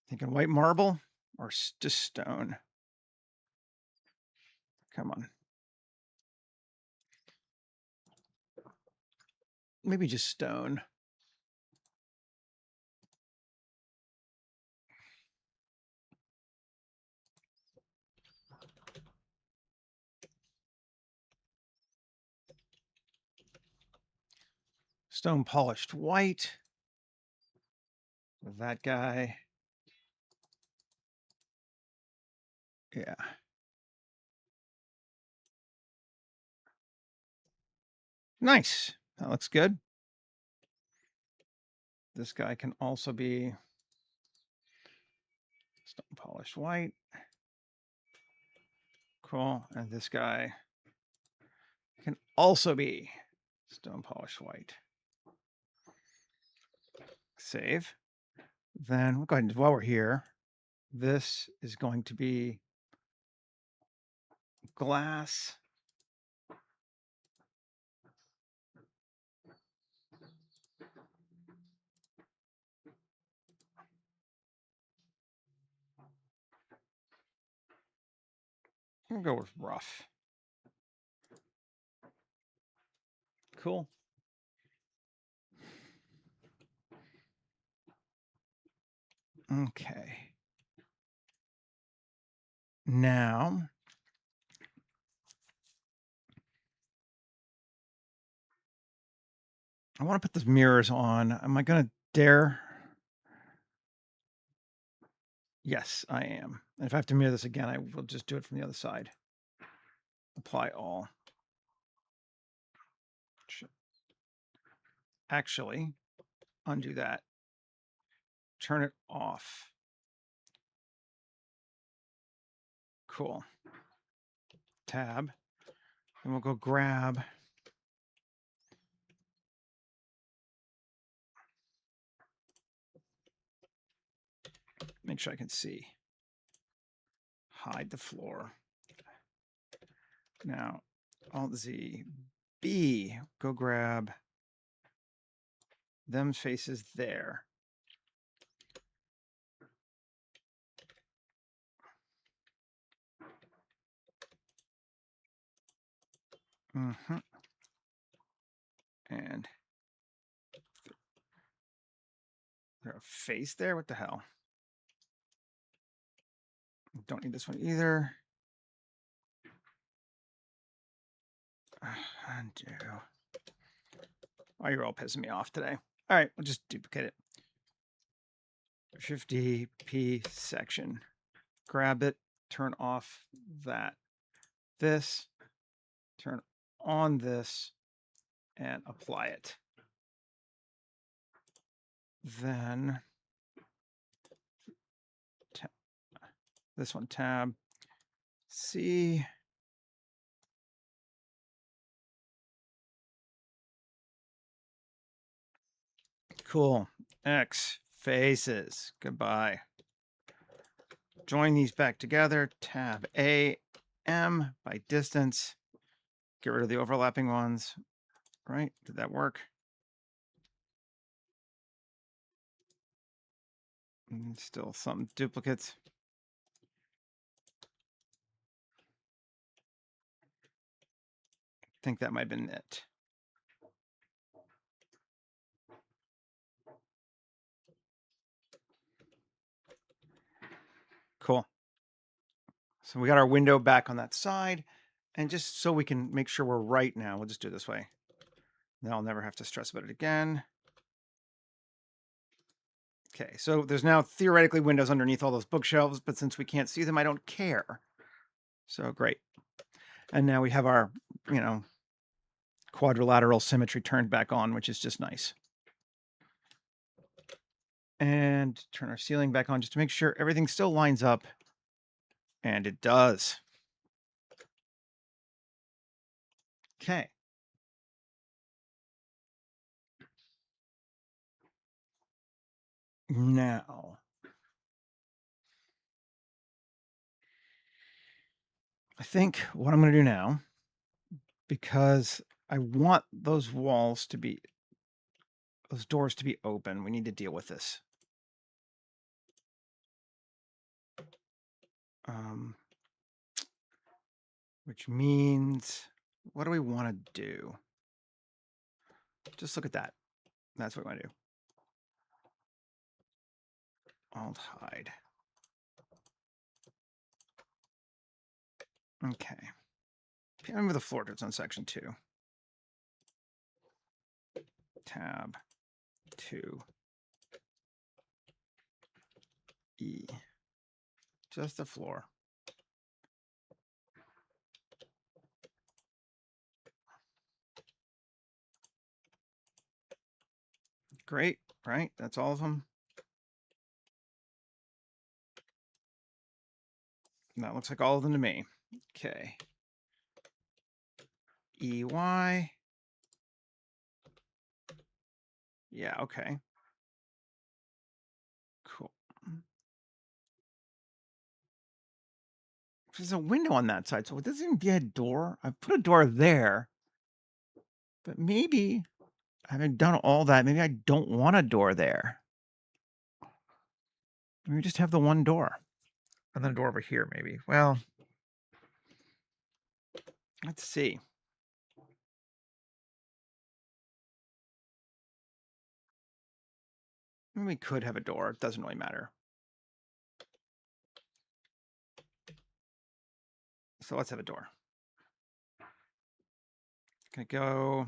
Thinking white marble or just stone. Come on. Maybe just stone. Stone polished white. That guy. Yeah. Nice. That looks good. This guy can also be stone polished white. Cool. And this guy can also be stone polished white. Save. Then we'll go ahead and, while we're here, this is going to be glass. I'm gonna go with rough. Cool. Okay. Now, I want to put those mirrors on. Am I going to dare? Yes, I am. And if I have to mirror this again, I will just do it from the other side. Apply all. Actually, undo that. Turn it off. Cool. Tab. And we'll go grab. Make sure I can see. Hide the floor. Now, Alt Z, B, go grab them faces there. Mm-hmm. And there a face there? What the hell? Don't need this one either. Undo. Oh, you're all pissing me off today. All right, we'll just duplicate it. Shift D, P section. Grab it, turn off that. This, turn on this, and apply it. Then this one, tab C. Cool. X faces. Goodbye. Join these back together. Tab A, M by distance. Get rid of the overlapping ones. Right? Did that work? Still some duplicates. I think that might have been it. Cool. So we got our window back on that side. And just so we can make sure we're right now, we'll just do it this way. Then I'll never have to stress about it again. Okay, so there's now theoretically windows underneath all those bookshelves, but since we can't see them, I don't care. So great. And now we have our, quadrilateral symmetry turned back on, which is just nice. And turn our ceiling back on just to make sure everything still lines up. And it does. Okay. Now, I think what I'm going to do now, because I want those doors to be open, we need to deal with this. Which means, what do we want to do? Just look at that. That's what we want to do. Alt hide. Okay. Remember the floor it's on section 2. Tab 2. E. Just the floor. Great, right? That's all of them. That looks like all of them to me. Okay. EY. Yeah, okay. Cool. There's a window on that side, so it doesn't even be a door. I put a door there, but maybe having done all that, maybe I don't want a door there. Maybe just have the one door. And then a door over here, maybe. Well, let's see. We could have a door. It doesn't really matter. So let's have a door. Gonna go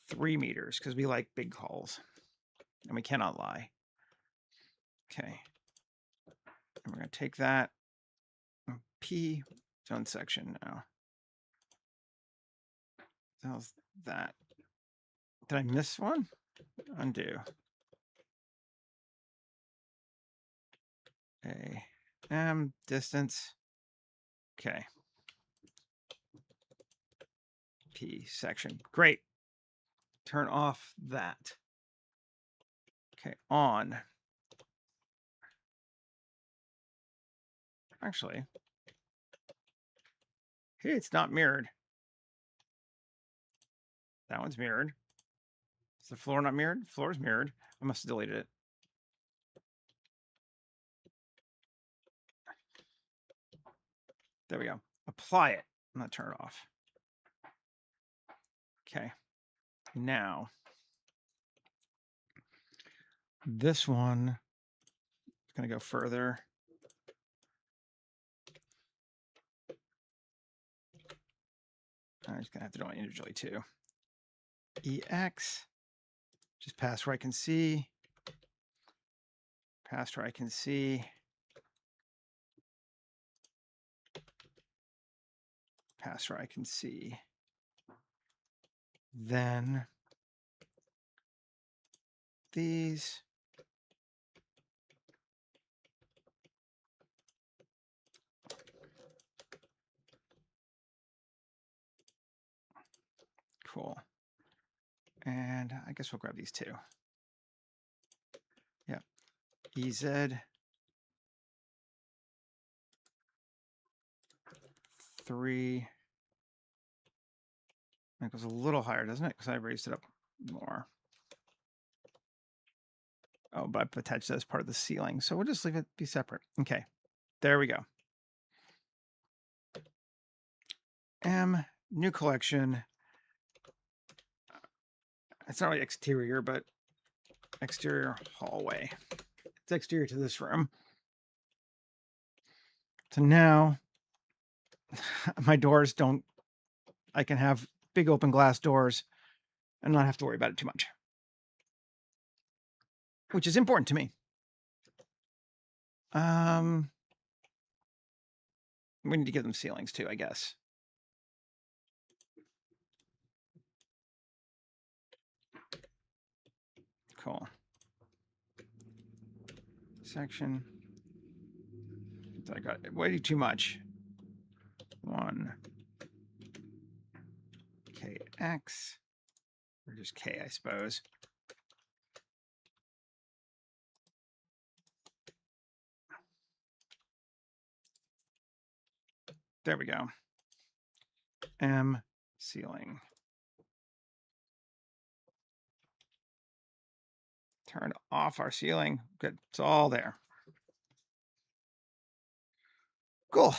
3 meters because we like big halls and we cannot lie. Okay. And we're gonna take that P zone section now. How's that? Did I miss one? Undo. A M distance. Okay. P section. Great. Turn off that. Okay, on. Actually, hey, it's not mirrored. That one's mirrored. Is the floor not mirrored? The floor is mirrored. I must have deleted it. There we go. Apply it. Not turn it off. Okay. Now, this one is going to go further. I'm just going to have to do it individually too. EX. Just past where I can see. Past where I can see. Past where I can see. Then these. Cool. And I guess we'll grab these two. Yeah. EZ 3. That goes a little higher, doesn't it? Because I raised it up more. Oh, but I've attached that as part of the ceiling. So we'll just leave it be separate. Okay. There we go. New collection. It's not really exterior, but exterior hallway. It's exterior to this room. So now my doors don't, I can have big open glass doors and not have to worry about it too much, which is important to me. We need to give them ceilings too, I guess. Cool. Section. I got way too much. 1 KX, or just K, I suppose. There we go. M ceiling. Turn off our ceiling. Good. It's all there. Cool.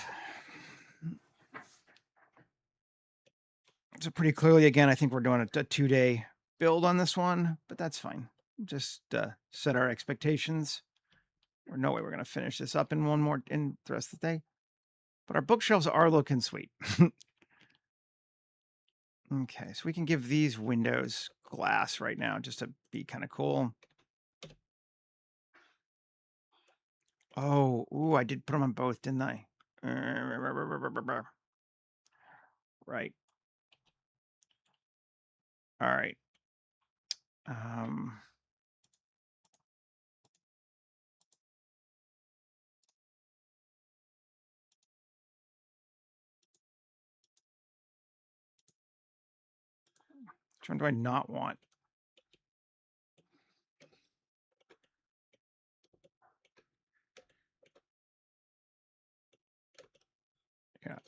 So pretty clearly, again, I think we're doing a 2-day build on this one, but that's fine. Just set our expectations. Or no way we're going to finish this up in the rest of the day. But our bookshelves are looking sweet. Okay, so we can give these windows glass right now just to be kind of cool. Oh, ooh, I did put them on both, didn't I? Right. All right. Which one do I not want? Yeah,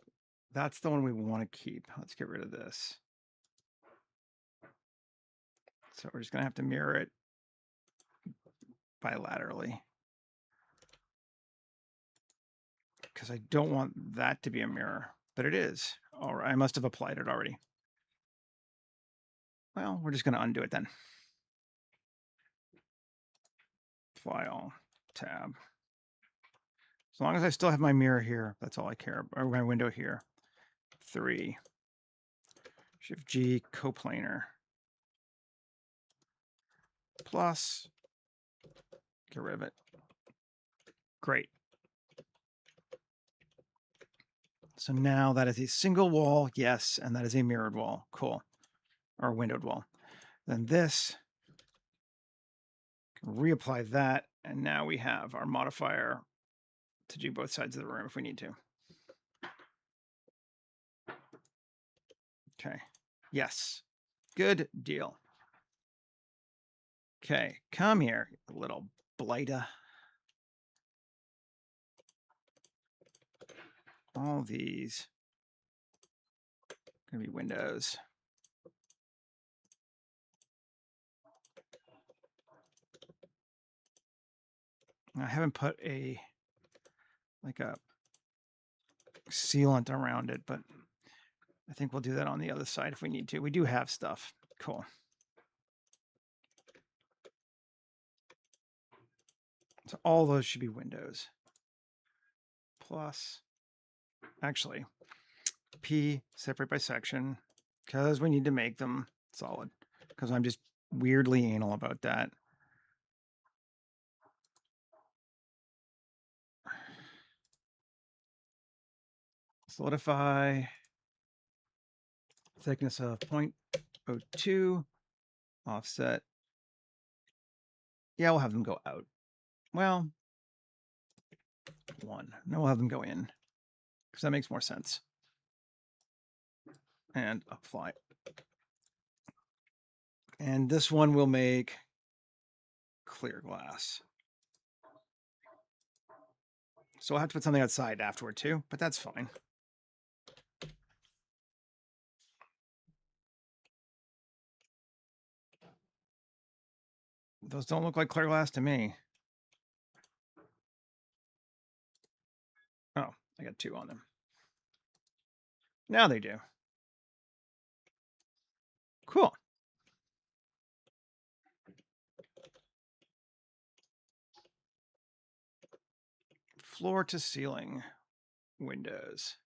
that's the one we want to keep. Let's get rid of this. So we're just going to have to mirror it bilaterally. Because I don't want that to be a mirror, but it is. All right, I must have applied it already. Well, we're just going to undo it then. Apply all, tab. As long as I still have my mirror here, that's all I care about, or my window here. 3. Shift G, coplanar. Plus, get rid of it. Great. So now that is a single wall, yes, and that is a mirrored wall. Cool. Or windowed wall. Then this, reapply that, and now we have our modifier to do both sides of the room if we need to. Okay. Yes. Good deal. Okay, come here, little blighter. All these gonna be windows. I haven't put a sealant around it, but I think we'll do that on the other side if we need to. We do have stuff. Cool. So all those should be windows. Plus, actually, P, separate by section, because we need to make them solid. Because I'm just weirdly anal about that. Solidify, thickness of 0.02, offset. Yeah, we'll have them go out. Well, 1. No, we'll have them go in because that makes more sense. And apply. And this one will make clear glass. So I'll have to put something outside afterward too, but that's fine. Those don't look like clear glass to me. Oh, I got 2 on them. Now they do. Cool. Floor to ceiling windows.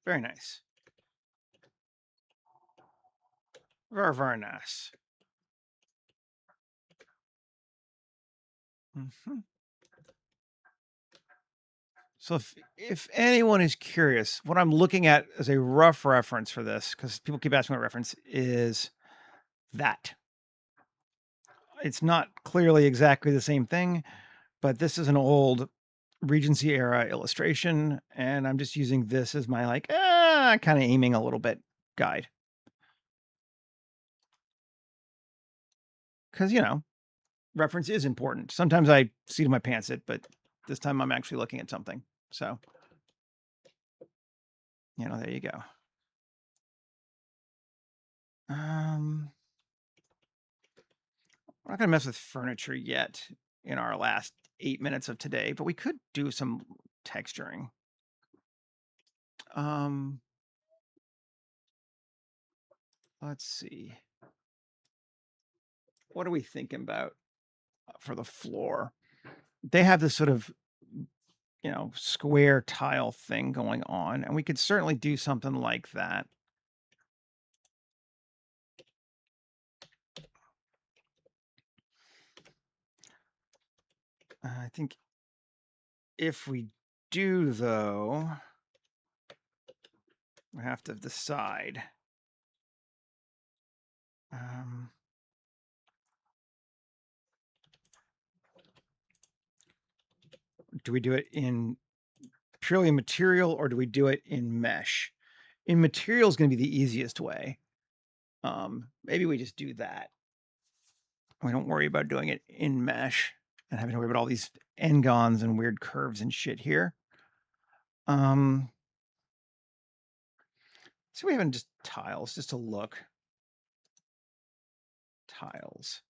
Very nice. Very, very nice. So if anyone is curious, what I'm looking at as a rough reference for this, because people keep asking what reference is that. It's not clearly exactly the same thing, but this is an old Regency era illustration, and I'm just using this as my like, kind of aiming a little bit guide. Because, reference is important. Sometimes I seat my pants it, but this time I'm actually looking at something. So, there you go. We're not going to mess with furniture yet in our last 8 minutes of today, but we could do some texturing. Let's see. What are we thinking about for the floor? They have this sort of, square tile thing going on, and we could certainly do something like that. I think if we do, though, we have to decide. Do we do it in purely material or do we do it in mesh? In material is going to be the easiest way. Maybe we just do that. We don't worry about doing it in mesh and having to worry about all these n-gons and weird curves and shit here. So we have just tiles, just to look. Tiles.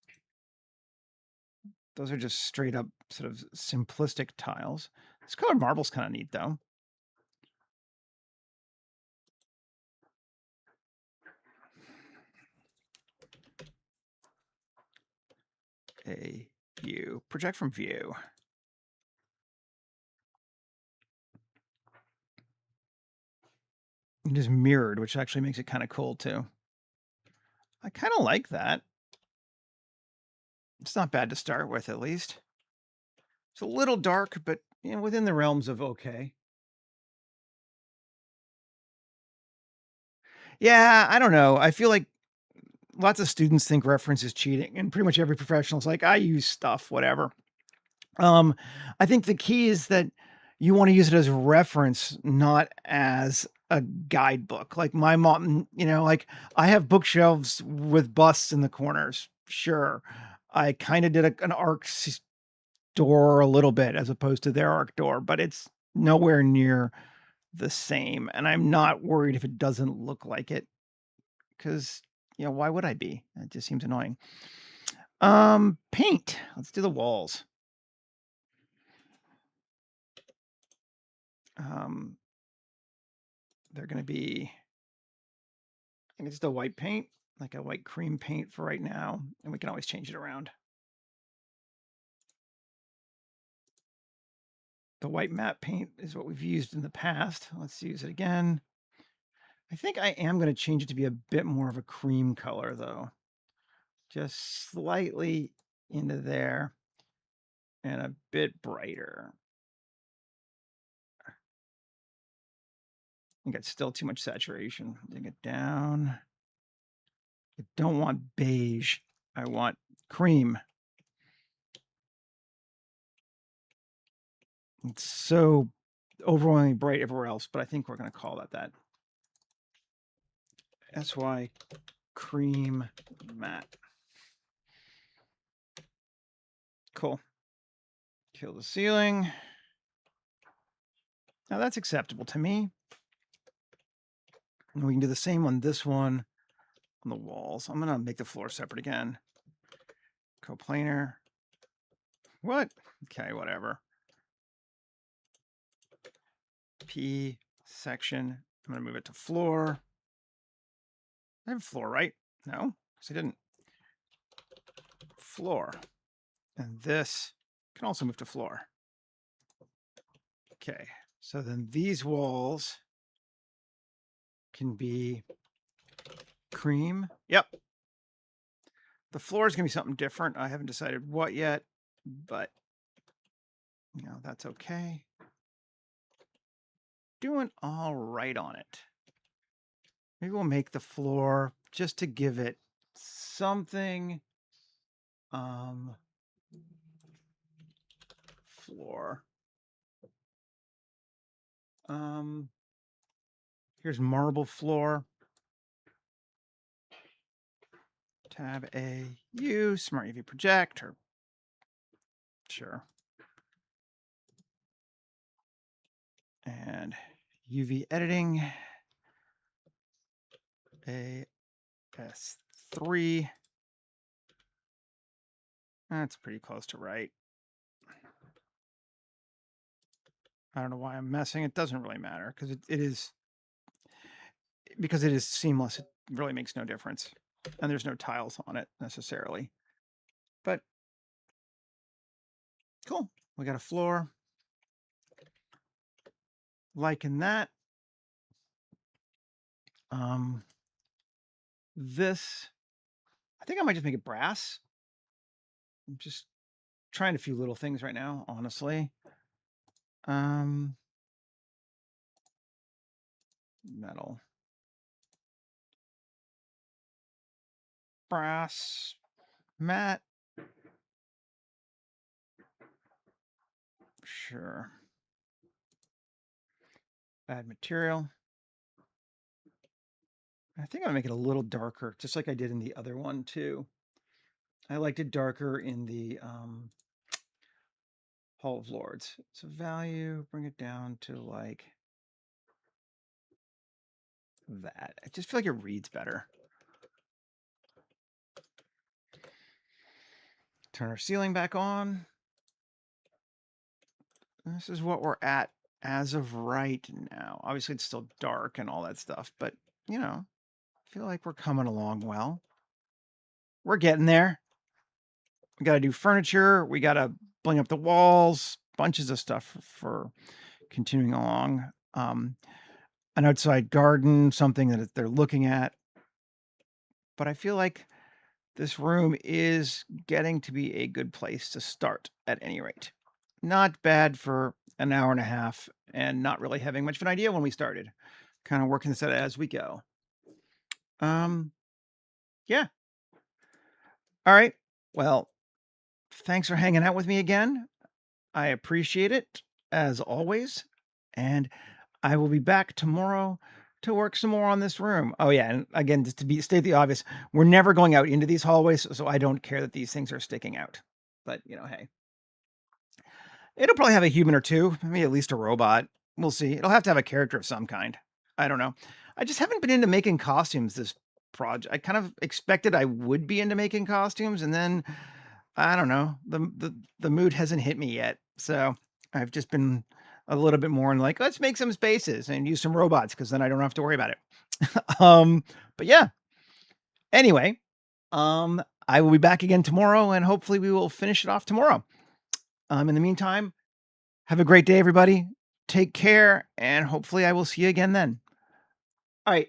Those are just straight up sort of simplistic tiles. This colored marble's kind of neat though. A view. Project from view. It is mirrored, which actually makes it kind of cool too. I kind of like that. It's not bad to start with, at least. It's a little dark, but within the realms of okay. Yeah, I don't know. I feel like lots of students think reference is cheating, and pretty much every professional is like, I use stuff, whatever. I think the key is that you want to use it as a reference, not as a guidebook. Like my mom, like I have bookshelves with busts in the corners. Sure. I kind of did an arc door a little bit as opposed to their arc door, but it's nowhere near the same. And I'm not worried if it doesn't look like it because, why would I be? It just seems annoying. Paint. Let's do the walls. They're going to be, I think it's the white paint, like a white cream paint for right now. And we can always change it around. The white matte paint is what we've used in the past. Let's use it again. I think I am going to change it to be a bit more of a cream color though. just slightly into there and a bit brighter. I think it's still too much saturation. Bring it down. I don't want beige. I want cream. It's so overwhelmingly bright everywhere else, but I think we're going to call that that. SY cream matte. Cool. Kill the ceiling. Now that's acceptable to me. And we can do the same on this one on the walls. I'm going to make the floor separate again. Coplanar. What? Okay, whatever. P section. I'm going to move it to floor. I have floor, right? No, because I didn't. Floor. And this can also move to floor. Okay, so then these walls can be cream. Yep. The floor is going to be something different. I haven't decided what yet, but that's okay. Doing all right on it. Maybe we'll make the floor just to give it something. Floor. Here's marble floor. Tab A, U, Smart UV projector. Sure. And UV editing. AS3. That's pretty close to right. I don't know why I'm messing. It doesn't really matter because it is seamless. It really makes no difference. And there's no tiles on it necessarily. But cool. We got a floor. Liking that. This, I think I might just make it brass. I'm just trying a few little things right now, honestly. Metal. Brass. Matte. Sure. Add material. I think I'll make it a little darker, just like I did in the other one too. I liked it darker in the Hall of Lords. So value, bring it down to like that. I just feel like it reads better. Turn our ceiling back on. This is what we're at as of right now. Obviously, it's still dark and all that stuff, but I feel like we're coming along well. We're getting there. We got to do furniture. We got to bling up the walls, bunches of stuff for continuing along. An outside garden, something that they're looking at. But I feel like this room is getting to be a good place to start at any rate. Not bad for an hour and a half and not really having much of an idea when we started. Kind of working this out as we go. Yeah. All right. Well, thanks for hanging out with me again. I appreciate it as always. And I will be back tomorrow to work some more on this room. Oh yeah, and again, just to state the obvious, we're never going out into these hallways, so I don't care that these things are sticking out. But hey, it'll probably have a human or two, maybe at least a robot. We'll see. It'll have to have a character of some kind. I don't know. I just haven't been into making costumes this project. I kind of expected I would be into making costumes, and then I don't know. The mood hasn't hit me yet. So I've just been a little bit more like, let's make some spaces and use some robots because then I don't have to worry about it. But yeah. Anyway, I will be back again tomorrow and hopefully we will finish it off tomorrow. In the meantime, have a great day, everybody. Take care, and hopefully I will see you again then. All right.